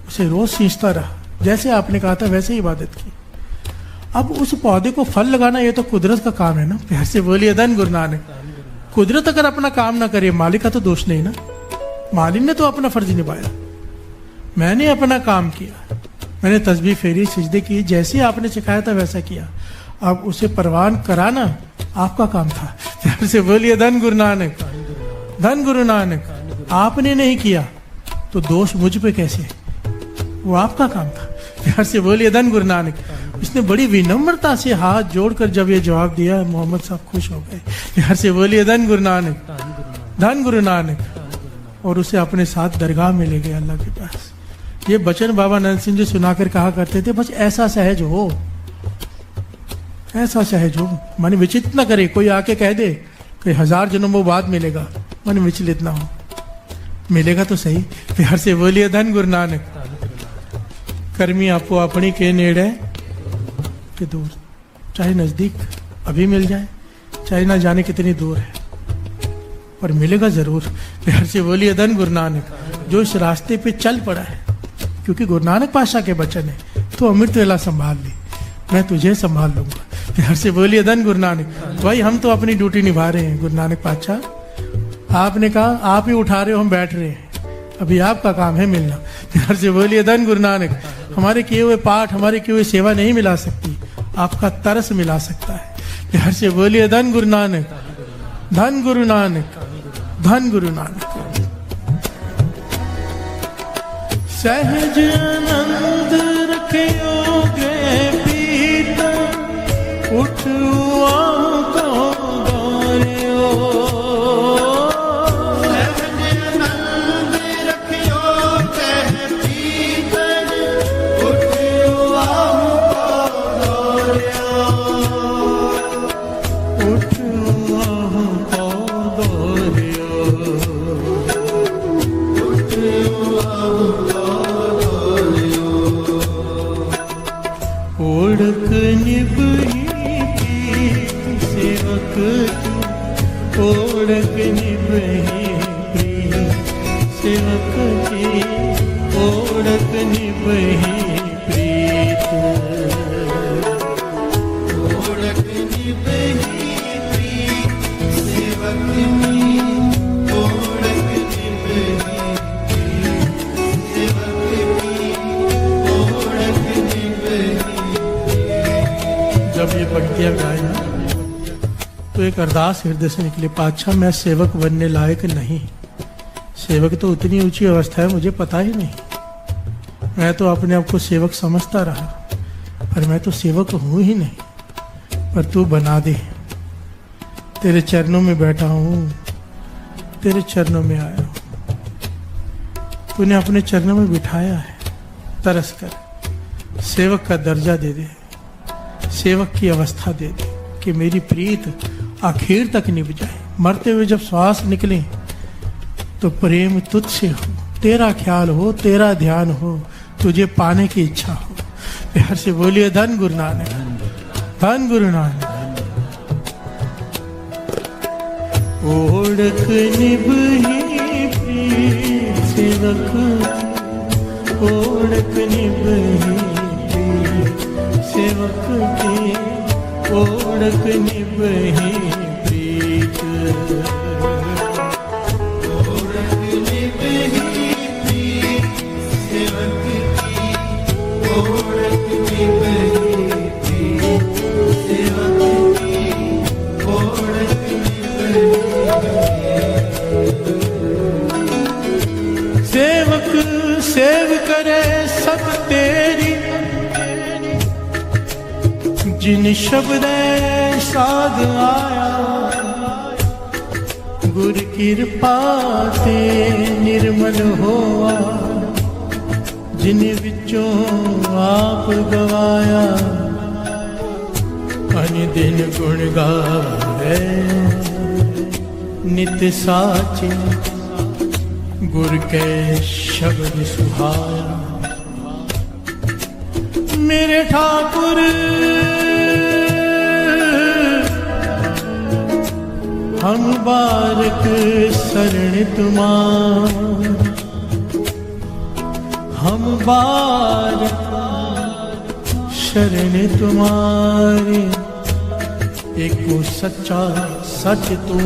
उसे रोज सींचता रहा, जैसे आपने कहा था वैसे ही इबादत की। अब उस पौधे को फल लगाना ये तो कुदरत का काम है ना। प्यार से बोलिए धन गुरु नानक। कुदरत अगर अपना काम ना करे, मालिक का तो दोष नहीं ना, मालिक ने तो अपना फर्ज निभाया। मैंने अपना काम किया, मैंने तस्बीह फेरी, सिजदे की, जैसे आपने सिखाया था वैसा किया। अब उसे परवान कराना आपका काम था। प्यार से बोलिए धन गुरु नानक, धन गुरु नानक। आपने नहीं किया तो दोष मुझ पे कैसे, वो आपका काम था। प्यार से बोलिए धन गुरु नानक। इसने बड़ी विनम्रता से हाथ जोड़कर जब ये जवाब दिया, मोहम्मद साहब खुश हो गए। प्यार से बोलिए धन गुरु नानक, धन गुरु नानक। और उसे अपने साथ दरगाह में ले गए अल्लाह के पास। ये बचन बाबा नंद सिंह जी सुनाकर कहा करते थे, बस ऐसा सहज हो, ऐसा सहज हो, मन विचित न करे। कोई आके कह दे कि 1000 जन्मों बाद मिलेगा, मन विचलित ना हो, मिलेगा तो सही। प्यार से बोलिए धन गुरु नानक। कर्मी आपको अपनी के नेड़े के दूर, चाहे नजदीक अभी मिल जाए, चाहे ना जाने कितनी दूर है, पर मिलेगा जरूर। प्यार से बोलिए धन गुरु नानक। जो इस रास्ते पे चल पड़ा है, क्योंकि गुरु नानक पातशाह के बचन है, तो अमृत वेला संभाल ली, मैं तुझे संभाल लूंगा। प्यार से बोलिए धन गुरु नानक। भाई हम तो अपनी ड्यूटी निभा रहे हैं। गुरु नानक पातशाह आपने कहा आप ही उठा रहे हो, हम बैठ रहे हैं, अभी आपका काम है मिलना। प्यार से बोलिए धन गुरु नानक। हमारे किए हुए पाठ, हमारे किए हुए सेवा नहीं मिला सकती, आपका तरस मिला सकता है। प्यार से बोलिए धन गुरु नानक, धन गुरु नानक, धन गुरु नानक। सहज आनंद रखियोगे पीत, उठुआ को दौड़ियो। ओढ़क निभही प्रीत सेवक, ओढ़क निभही प्रीत सेवक की, ओढ़क निभही प्रीत, ओढ़क निभही प्रीत सेवक की, ओढ़क निभही प्रीत सेवक की, ओढ़क निभही। जब ये पंक्तियां गाई ना, तो एक अरदास हृदय से निकली, पातशाह मैं सेवक बनने लायक नहीं। सेवक तो उतनी ऊंची अवस्था है मुझे पता ही नहीं, मैं तो अपने आप को सेवक समझता रहा, पर मैं तो सेवक हूं ही नहीं, पर तू बना दे। तेरे चरणों में बैठा हूं, तेरे चरणों में आया हूं। तूने अपने चरणों में बिठाया है, तरस कर सेवक का दर्जा दे दे, सेवक की अवस्था दे दे कि मेरी प्रीत आखिर तक निभ जाए। मरते हुए जब श्वास निकले तो प्रेम तुझसे हो, तेरा ख्याल हो, तेरा ध्यान हो, तुझे पाने की इच्छा हो। प्यार से बोलिए धन गुरु नानक, धन गुरु नानक। ओढ़क निभही प्रीत सेवक, ओढ़क निभही प्रीत सेवक की, ओढ़क निभही प्रीत। ओढ़क निभही प्रीत सेवक की, ओढ़क निभही प्रीत सेवक की, ओढ़क सेवक सेव करे सब तेरी, जिन शब्द साध आया, गुर कृपा ते निर्मल होआ, जिन विचों आप गवाया, अन दिन गुण गावे नित साचे, गुर के शब्द सुहाया। मेरे ठाकुर हम बारक शरण तुम्हार, हम बारक शरण तुम्हारे। एको सच्चा सच तो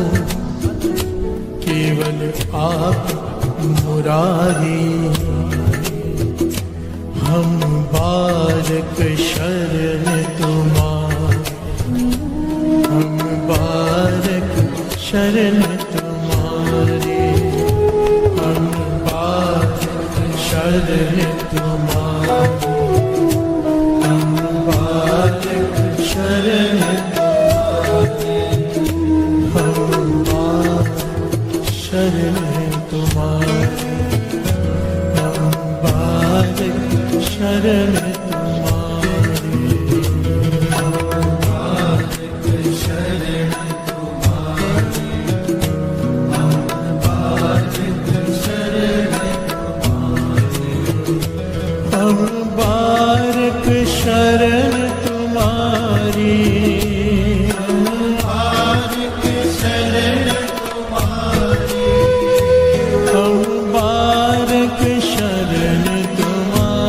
केवल आप मुरारी, हम बारक शरण तुम्हारे, हम बारक शरण तुम्हारे, हम बारक शरण तुम्हारे, हम बारक शरण तुम्हारे, हम बारक शरण तुम्हारे, हम बारक शरण तुम्हारे, हम बारक शरण तुम्हारे, हम बारक शरण तुम्हारे, हम बारक शरण तुम्हारी, हम बारक शरण तुम्हारी, हम बारक शरण तुम्हारी,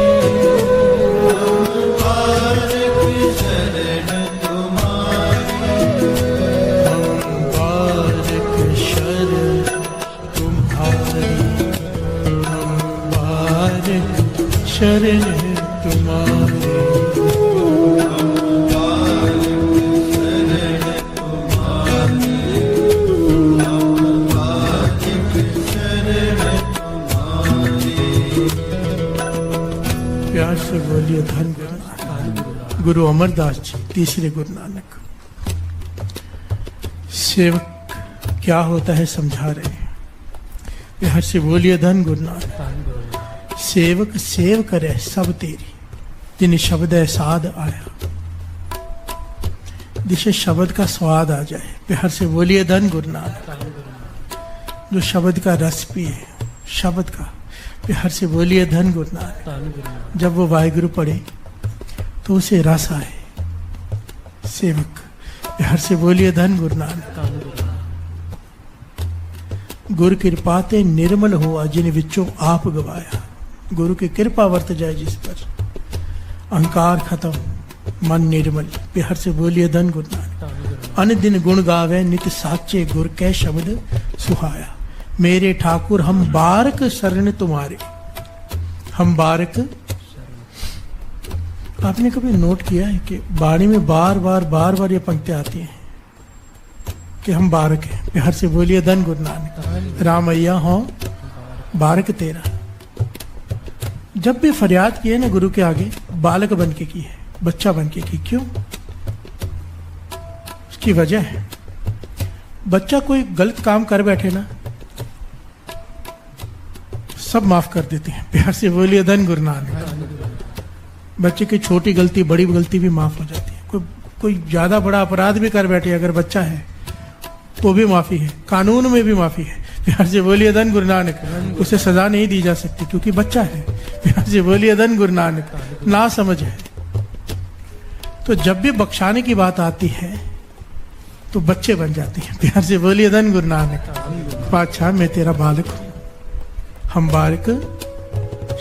हम बारक शरण तुम्हारी, हम बारक शरण तुम्हारी, हम बारक शरण तुम्हारे। प्यार से बोलिए धन गुरु नानक। गुरु अमरदास जी, तीसरे गुरु नानक। सेवक क्या होता है समझा रहे हैं। प्यार से बोलिए धन गुरु नानक। सेवक सेव करे सब तेरी, जिन शब्द है साध आया, जिसे शब्द का स्वाद आ जाए। प्यार से बोलिए धन गुरु नानक। जो शब्द का रस पिए, शब्द का, प्यार से बोलिए धन गुरु नानक। जब वो वाहिगुरु पढ़े तो उसे रस आए। सेवक, प्यार से बोलिए धन गुरु नानक। गुरु कृपा ते निर्मल हुआ, जिन विचों आप गवाया। गुरु की कृपा वर्त जाए जिस पर, अहंकार खत्म, मन निर्मल। प्यार से बोलिए धन गुरु नानक। अन दिन गुण गावे, नित साचे गुर के शब्द सुहाया। मेरे ठाकुर हम बारक शरण तुम्हारे, हम बारक। आपने कभी नोट किया है कि बाणी में बार बार ये पंक्तियां आती हैं कि हम बारक हैं। प्यार से बोलिए धन गुरु नानक। रामैया हो बारक तेरा। जब भी फरियाद की है ना गुरु के आगे, बालक बन के की है, बच्चा बन के की। क्यों? उसकी वजह है बच्चा कोई गलत काम कर बैठे ना, सब माफ कर देते हैं। प्यार से बोलिए धन गुरु नानक। बच्चे की छोटी गलती बड़ी गलती भी माफ हो जाती है। कोई ज्यादा बड़ा अपराध भी कर बैठे अगर बच्चा है तो भी माफी है, कानून में भी माफी है। प्यार से बोलिए धन गुरु नानक। उसे सजा नहीं दी जा सकती क्योंकि बच्चा है। प्यार से बोलिए धन गुरु नानक। ना समझ है। तो जब भी बख्शाने की बात आती है तो बच्चे बन जाते हैं। प्यार से बोलिए धन गुरु नानक। पातशाह मैं तेरा बालक हूं, हम बालक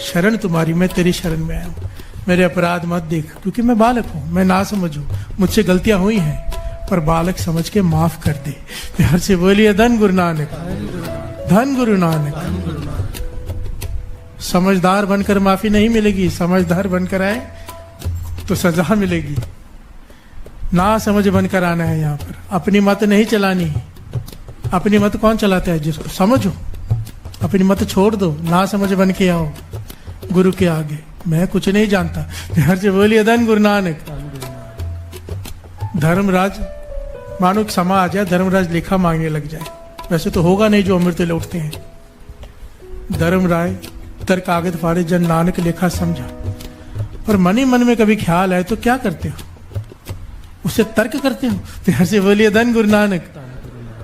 शरण तुम्हारी, मैं तेरी शरण में आया हूं। मेरे अपराध मत देख क्योंकि मैं बालक हूं, मैं ना समझ हूं, मुझसे गलतियां हुई हैं, पर बालक समझ के माफ कर दे। प्यार से बोलिए धन गुरु नानक। धन गुरु नानक। समझदार बनकर माफी नहीं मिलेगी, समझदार बनकर आए तो सजा मिलेगी। ना समझ बनकर आना है यहाँ पर। अपनी मत नहीं चलानी। अपनी मत कौन चलाता है? जिसको समझो। अपनी मत छोड़ दो, ना समझ बन के आओ गुरु के आगे। मैं कुछ नहीं जानता। प्यार से बोलिए धन गुरु नानक। धर्मराज, मानो एक समा आ जाए, धर्मराज लेखा मांगने लग जाए। वैसे तो होगा नहीं जो अमृत लौटते हैं। धर्मराय तर कागज फाड़े जन नानक लेखा समझा। पर मन ही मन में कभी ख्याल आए तो क्या करते हो? उससे तर्क करते हो। प्यार से बोलिए धन गुरु नानक।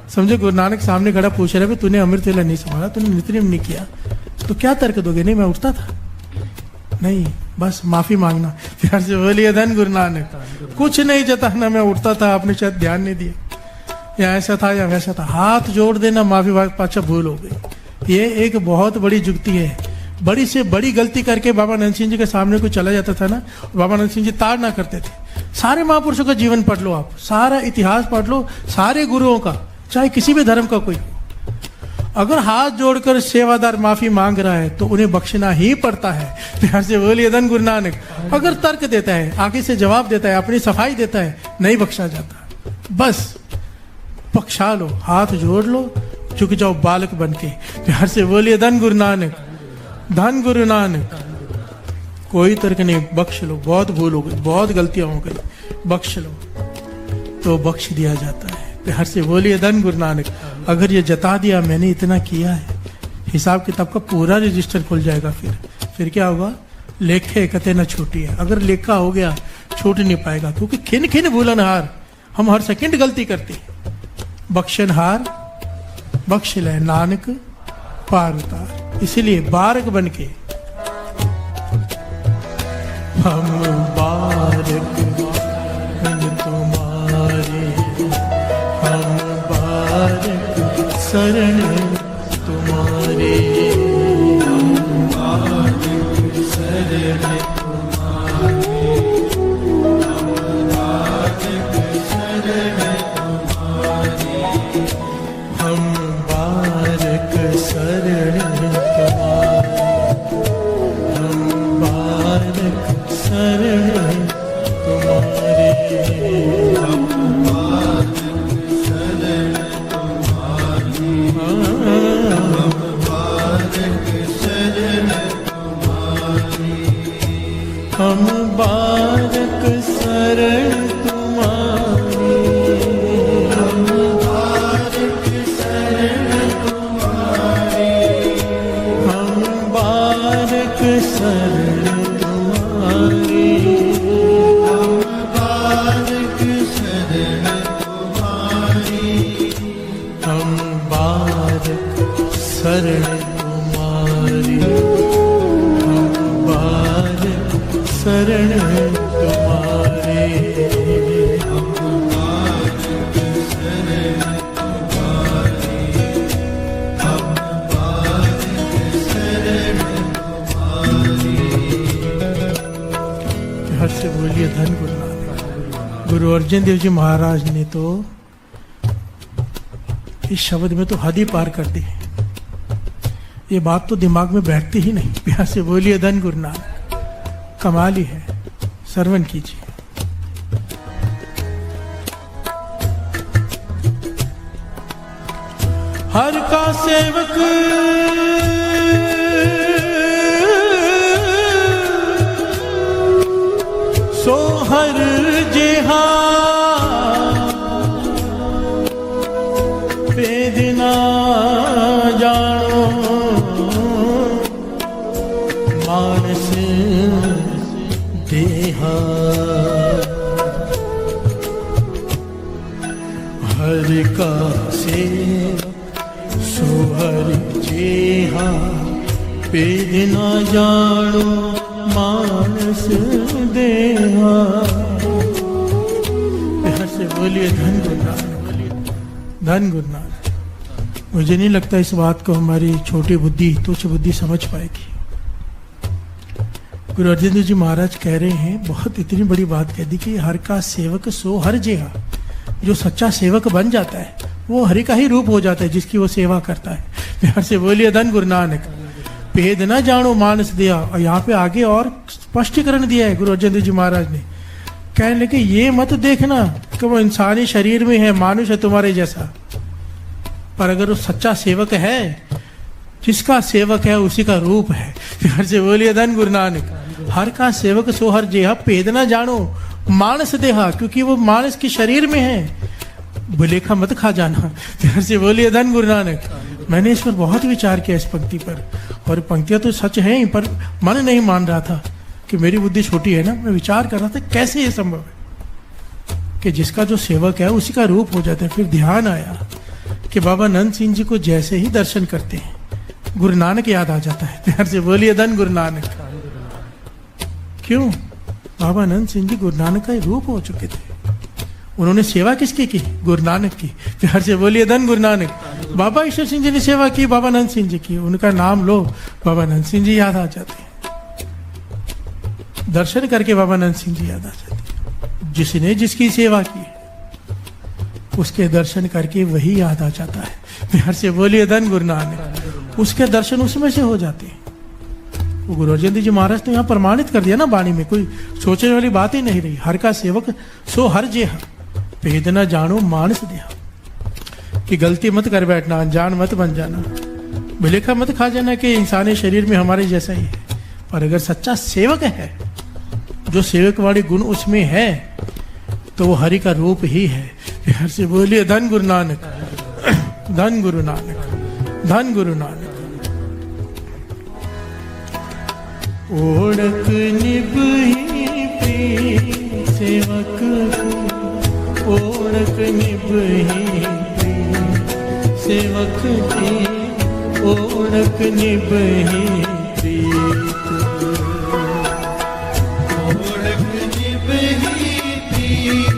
समझो गुरु नानक सामने खड़ा पूछ रहा है, तूने अमृत वेला नहीं संभाला, तूने नित्यनेम नहीं किया, तो क्या तर्क दोगे? नहीं मैं उठता था, नहीं बस माफी मांगना। प्यार से बोलिए धन गुरु नानक। कुछ नहीं जताना, मैं उठता था, आपने शायद ध्यान नहीं दिया, या ऐसा था या वैसा था। हाथ जोड़ देना, माफी मांग, पाछा भूल हो गई। ये एक बहुत बड़ी जुक्ति है। बड़ी से बड़ी गलती करके बाबा नंद सिंह जी के सामने कोई चला जाता था ना, बाबा नंद सिंह जी ताड़ ना करते थे। सारे महापुरुषों का जीवन पढ़ लो, आप सारा इतिहास पढ़ लो, सारे गुरुओं का, चाहे किसी भी धर्म का कोई हो। अगर हाथ जोड़कर सेवादार माफी मांग रहा है तो उन्हें बख्शना ही पड़ता है। प्यार से बोलिए धन गुरु नानक। अगर तर्क देता है, आगे से जवाब देता है, अपनी सफाई देता है, नहीं बख्शा जाता। बस बख्शा लो, हाथ जोड़ लो, झुक जाओ बालक बन के। प्यार से बोलिए धन गुरु नानक। धन गुरु नानक। कोई तर्क नहीं, बख्श लो। बहुत भूल हो गई, बहुत गलतियां हो गई, बख्श लो तो बख्श दिया जाता है। प्यार से बोलिए धन गुरु नानक। अगर ये जता दिया मैंने इतना किया है, हिसाब किताब का पूरा रजिस्टर खुल जाएगा। फिर क्या होगा? लेखे कते न छूटी है। अगर लेखा हो गया छूट नहीं पाएगा, क्योंकि खिन खिन भूलनहार, हम हर सेकंड गलती करते। बख्शनहार बख्श ले नानक पार उतार। इसीलिए बारक बन के हम बारक तुम्हारे, हम बारक शरण तुम्हारे, हम बारक शरण तुम्हारे, हम बारक शरण तुम्हारे, हम बारक शरण तुम्हारे, हम बारक शरण तुम्हारे, हम बारक शरण तुम्हारे, हम बारक शरण तुम्हारे, हम बारक शरण तुम्हारे, हम बारक शरण तुम्हारे, हम बारक शरण तुम्हारे, हम बारक शरण तुम्हारे, हम बारक शरण तुम्हारे, हम बारक शरण तुम्हारे, हम बारक शरण तुम्हारे, हम बारक शरण तुम्हारे। हर से बोलिए धन गुरु नानक। गुरु अर्जन देव जी महाराज ने तो इस शब्द में तो हद ही पार कर दी। ये बात तो दिमाग में बैठती ही नहीं। प्यार से बोलिए धन गुरु नानक। कमाल ही है। श्रवण कीजिए। हर का सेवक सो हर जेहा, ना जानो मानस देहा, हरि का सेवक सो हरि जेहा, भेद ना जानो मानस देहा। बिहार से बोलिए धन गुरु नानक, धन गुरु नानक। मुझे नहीं लगता इस बात को हमारी छोटी बुद्धि, तुच्छ बुद्धि समझ पाएगी। गुरु अर्जन देव जी महाराज कह रहे हैं, बहुत इतनी बड़ी बात कह दी कि हर का सेवक सो हर जेहा। जो सच्चा सेवक बन जाता है वो हरि का ही रूप हो जाता है जिसकी वो सेवा करता है। प्यार से बोलिए धन गुरु नानक। भेद ना जानो मानस दिया। और यहाँ पे आगे और स्पष्टीकरण दिया है गुरु अर्जन देव जी महाराज ने, कहने लगे ये मत देखना कि वो इंसानी शरीर में है, मानुष है तुम्हारे जैसा, पर अगर वो सच्चा सेवक है, जिसका सेवक है उसी का रूप है। प्यार से बोलिए धन गुरु नानक। हर का सेवक सो हर जेहा, भेद ना जानो मानस देहा, क्योंकि वो मानस के शरीर में है, भुलेखा मत खा जाना। प्यार से बोलिए धन गुरु नानक। मैंने इस पर बहुत विचार किया, इस पंक्ति पर, और पंक्तियां तो सच है ही, पर मन नहीं मान रहा था कि मेरी बुद्धि छोटी है ना। मैं विचार कर रहा था कैसे ये संभव है कि जिसका जो सेवक है उसी का रूप हो जाता है। फिर ध्यान आया कि बाबा नंद सिंह जी को जैसे ही दर्शन करते हैं गुरु नानक याद आ जाता है। प्यार से बोलिए धन गुरु नानक। क्यों? बाबा नंद सिंह जी गुरु नानक का ही रूप हो चुके थे। उन्होंने सेवा किसकी की? गुरु नानक की। प्यार से बोलिए धन गुरु नानक। बाबा ईश्वर सिंह जी ने सेवा की, बाबा नंद सिंह जी की। उनका नाम लो, बाबा नंद सिंह जी याद आ जाते हैं। दर्शन करके बाबा नंद सिंह जी याद आ जाते हैं। जिसने जिसकी सेवा की उसके दर्शन करके वही याद आ जाता है। प्यार से बोलिए धन गुरु नानक। उसके दर्शन उसमें से हो जाते हैं। वो गुरु अर्जन देव जी महाराज ने यहाँ प्रमाणित कर दिया ना वाणी में, कोई सोचने वाली बात ही नहीं रही। हर का सेवक सो हर जेहा, भेद न जानो मानस देहा। कि गलती मत कर बैठना, अनजान मत बन जाना, भुलेखा मत खा जाना कि इंसानी शरीर में हमारे जैसा ही है। पर अगर सच्चा सेवक है, जो सेवक वाली गुण उसमें है, तो वो हरि का रूप ही है। प्यार से बोलिए धन गुरु नानक, धन गुरु नानक, धन गुरु नानक। ओढ़क निभही प्रिय सेवक की, ओढ़क निभही प्रिय सेवक की, ओढ़क निभही प्रीत। ओढ़क निभही प्रीत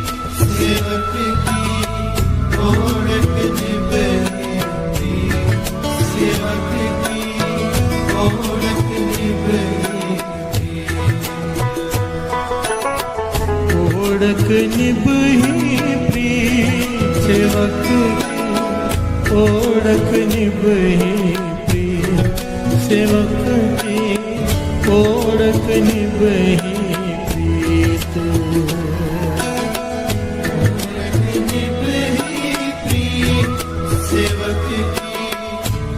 सेवक की, ओढ़क निभही प्रीत सेवक की, ओढ़क निभही ओढ़क निभही प्रीत सेवक की, ओढ़क निभही प्रीत सेवक की, ओढ़क निभही प्रीत। ओढ़क निभही प्रीत सेवक की,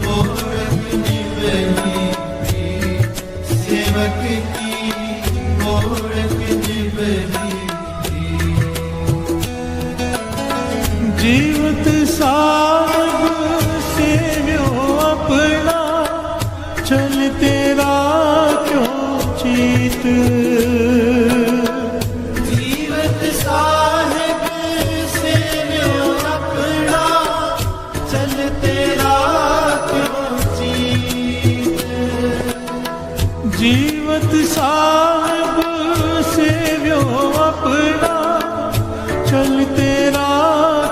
ओढ़क निभही प्रीत सेवक की, ओढ़क निभही। जीवत साहब सेव्यो अपना, चल तेरा क्यों चीत। जीवत साहिब सेव्यो अपना, चल तेरा क्यों चीत। जीवत साहब सेव्यो अपना, चल तेरा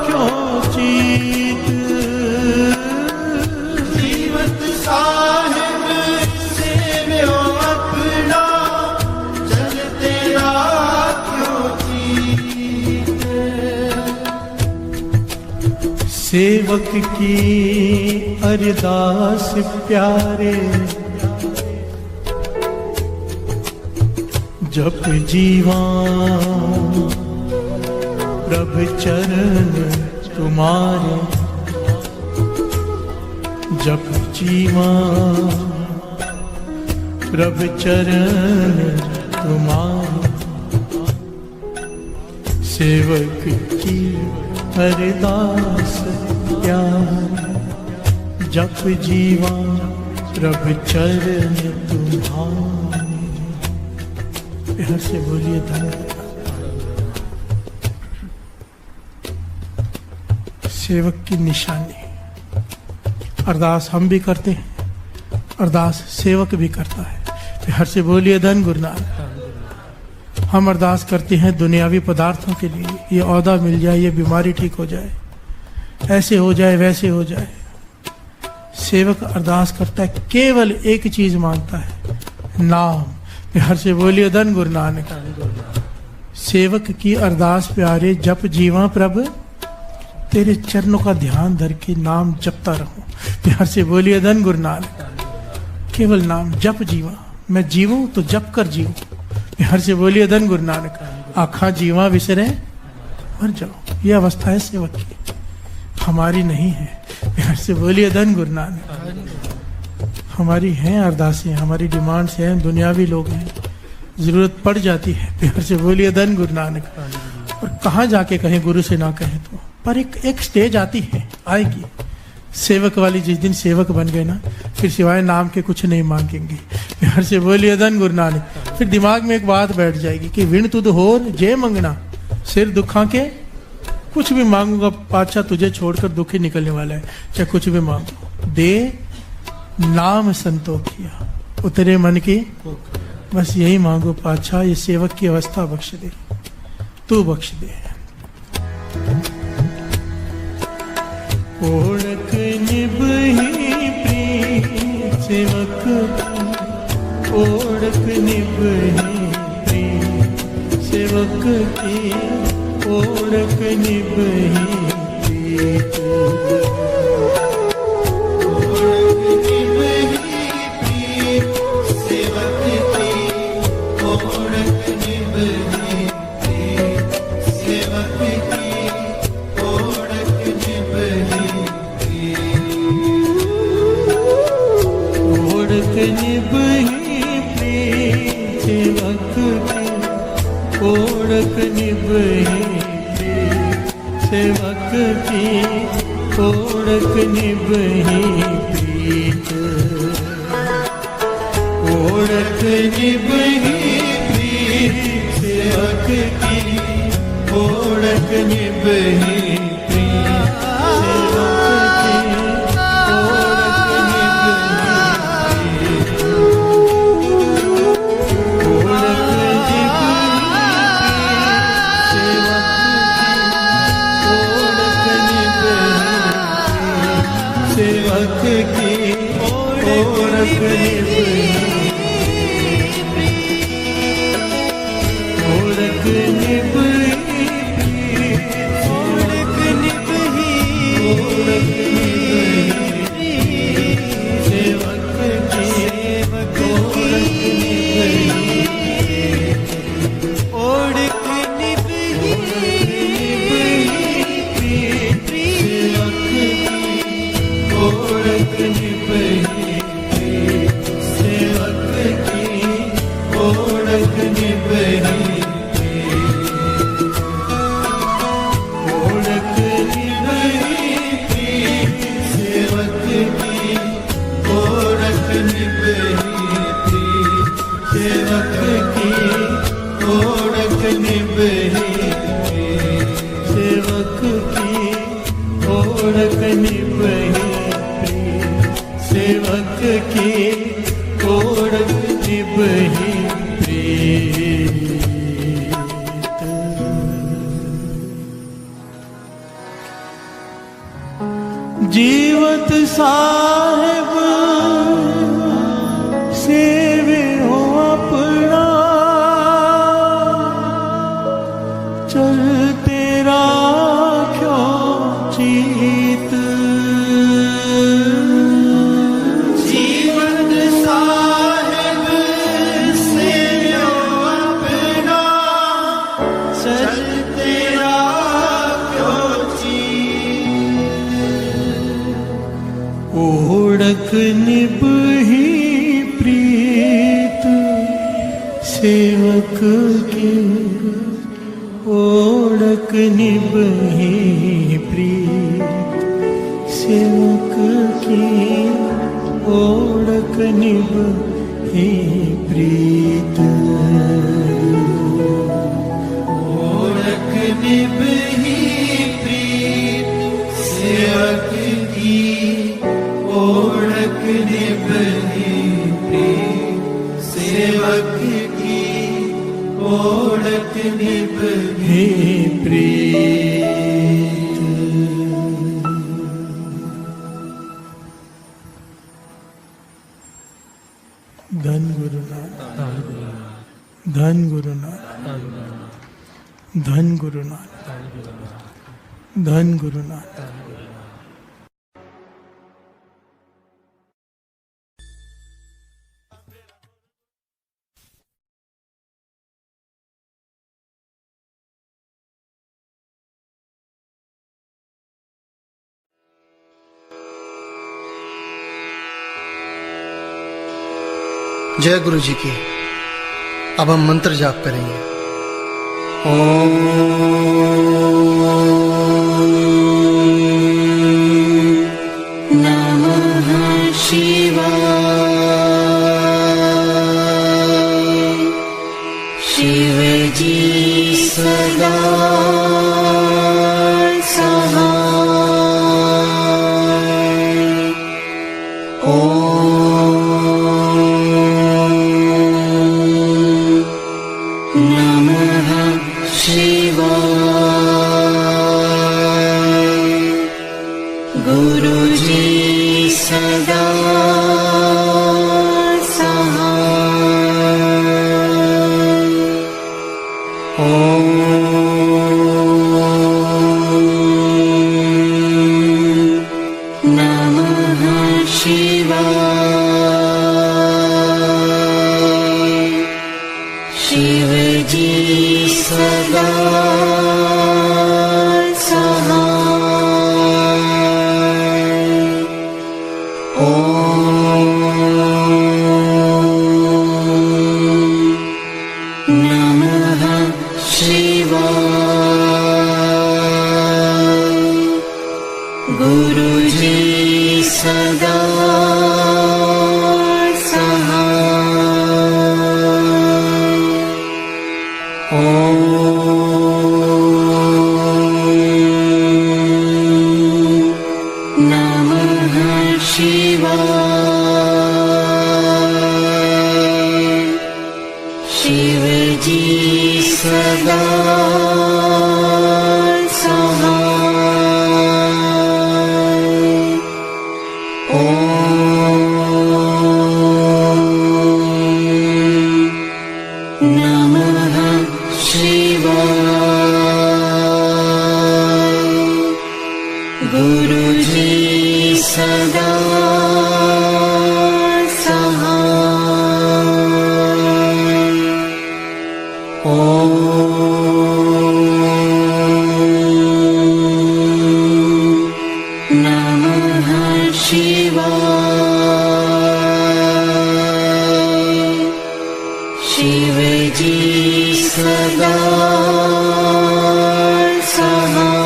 क्यों चीत। जीवत साहिब सेव्यो अपना, चल तेरा क्यों चीत। सेवक की अरदास प्यारे, जप जीवा प्रभु चरण तुम्हारे। जप जीवा प्रभु चरण तुम्हारे। सेवक की अरदास प्यारे, जप जीवा प्रभु चरण तुम्हारे। प्यार से बोलिए धन। सेवक की निशानी। अरदास हम भी करते हैं, अरदास सेवक भी करता है। प्यार से बोलिए धन गुरु नानक। हम अरदास करते हैं दुनियावी पदार्थों के लिए, ये औहदा मिल जाए, ये बीमारी ठीक हो जाए, ऐसे हो जाए, वैसे हो जाए। सेवक अरदास करता है, केवल एक चीज मांगता है, नाम। प्यार से बोलिए धन गुरु नानक। सेवक की अरदास प्यारे, जप जीवा प्रभु तेरे चरणों का ध्यान धर के नाम जपता रहूं। प्यार से बोलिए धन गुरु नानक। केवल नाम जप जीवा, मैं जीवूं तो जप कर जीवूं। प्यार से बोलिए धन गुरु नानक। आखा जीवा विसरे मर जाओ, ये अवस्था है सेवक की, हमारी नहीं है। प्यार से बोलिए धन गुरु नानक। हमारी हैं अरदासें, हमारी डिमांड्स हैं, दुनियावी लोग हैं, जरूरत पड़ जाती है। प्यार से बोलिए धन गुरु नानक। और कहाँ जाके कहें, गुरु से ना कहें तो, पर एक स्टेज आती है, आएगी सेवक वाली। जिस दिन सेवक बन गए ना, फिर सिवाय नाम के कुछ नहीं मांगेंगे। प्यार से बोलिए धन गुरु नानक। फिर दिमाग में एक बात बैठ जाएगी कि विण तुद होर जे मंगना, सिर दुखा के कुछ भी मांगूंगा पातशाह तुझे छोड़कर दुख ही निकलने वाला है, चाहे कुछ भी मांगो। दे नाम संतोखिया, उतरे मन की, बस यही मांगो पातशाह, ये सेवक की अवस्था बख्श दे, तू बख्श दे। ओढ़क निभही प्रीत सेवक की, ओढ़क निभही प्रीत सेवक की, ओढ़क निभही प्रीत। ओढ़क निभही प्रीत सेवक की, ओढ़क निभही प्रीत। ओढ़क निभही प्रीत सेवक की, ओढ़क निभही प्रीत सेवक की, ओढ़क निभही सेवक की, ओढ़क निभही, ओढ़क निभही, ओढ़क निभही, ओढ़क निभही, सेवक की, ओढ़क निभही, ओढ़क निभही, ओढ़क निभही सेवक की, ओढ़क निभही, ओढ़क निभही सेवक की, ओढ़क निभही सेवक की, ओढ़क निभही सेवक की, ओढ़क निभही सेवक की, ओढ़क निभही प्रीत। जीवत साहिब सेवे हो अपना, चल तेरा क्यों चीत। ओढ़क निभही प्रीत सेवक की, ओढ़क निभही प्रीत सेवक की ओळख निभ ही प्रीत ओळख निभ ही प्रीत सेवक की ओळख निभ ही प्रीत सेवक की ओळख निभ ही प्रीत। धन गुरु नानक, धन गुरु नानक, धन गुरु नानक, धन गुरु नानक। जय गुरु जी की। अब हम मंत्र जाप करेंगे। नमः शिवाय। शिवजी सदा सहाय। नमः शिवाय। गुरुजी सदा सहाय। नमः शिवाय। शिवजी सदा सहाय। नमः शिवाय। गुरुजी सदा नमः शिवाय। शिवजी सदा सहाय। नमः शिवाय। गुरुजी सदा सहाय। नमः शिवाय। शिवजी सदा सहाय।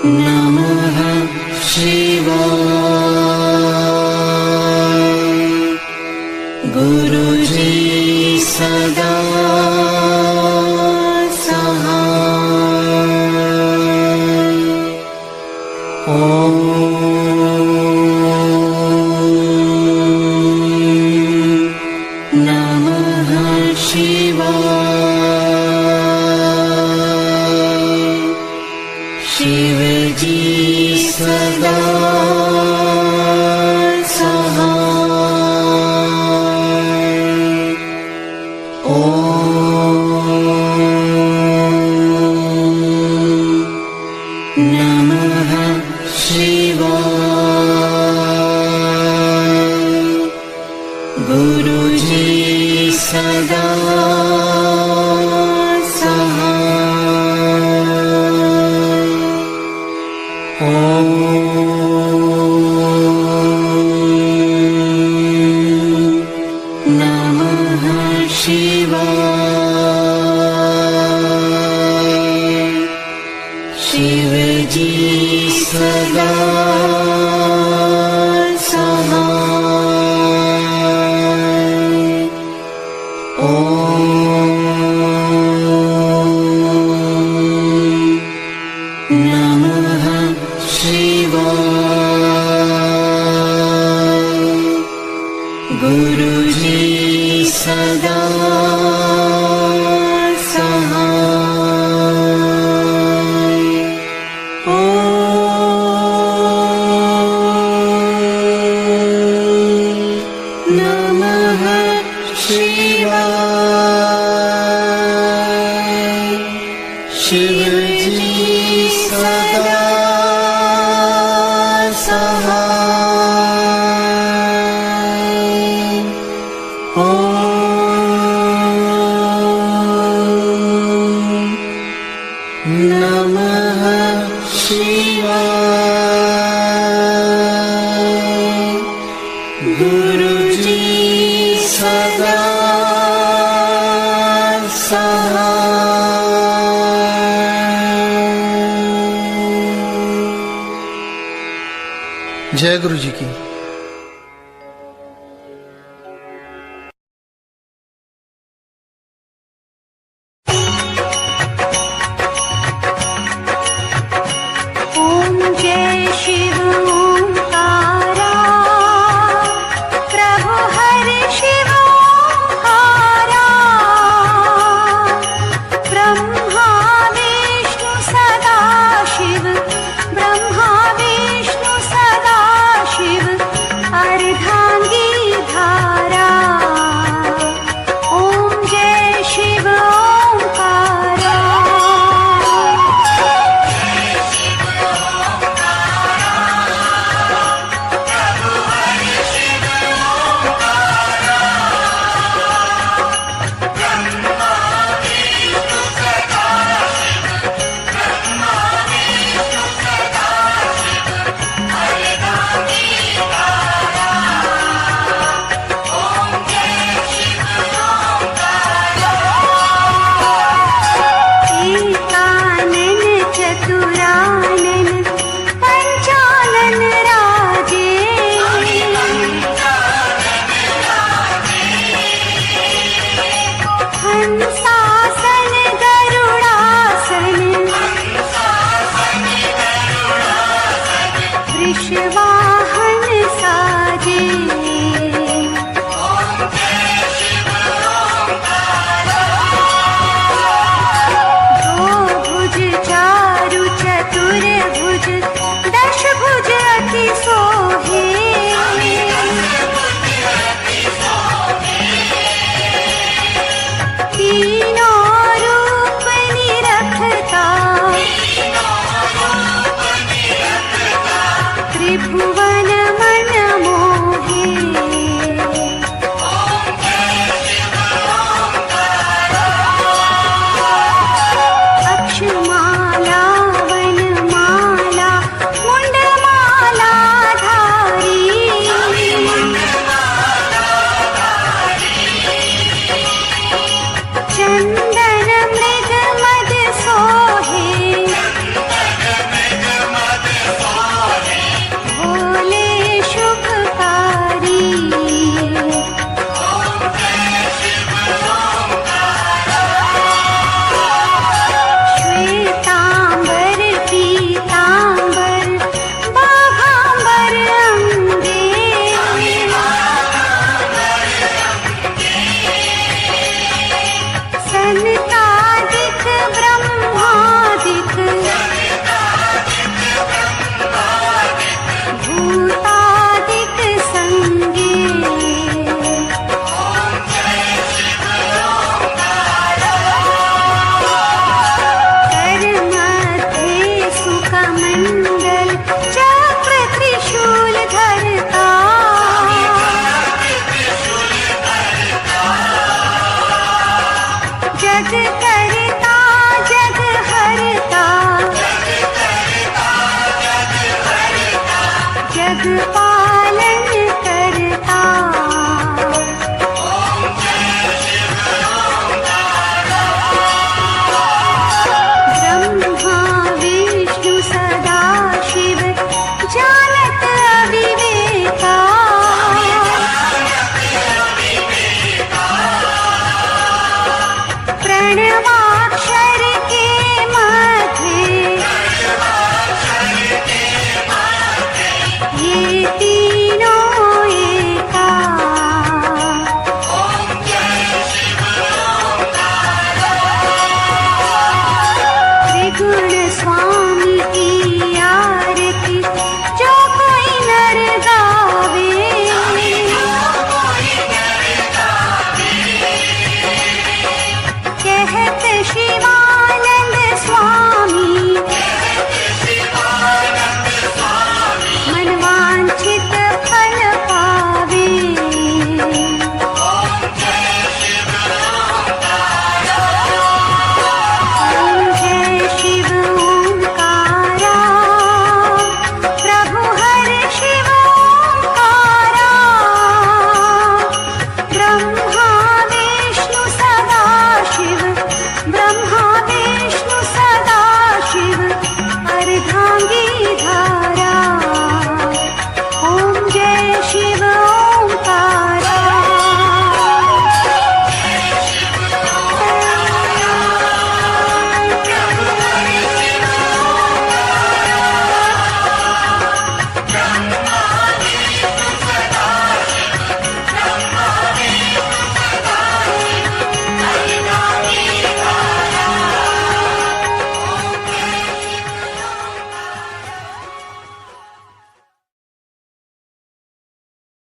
नमः शिवाय। गुरुजी सदा सहाय। नमः शिवाय। शिवजी सदा नमः शिवाय। शिव जी सदा जय गुरु जी की। जग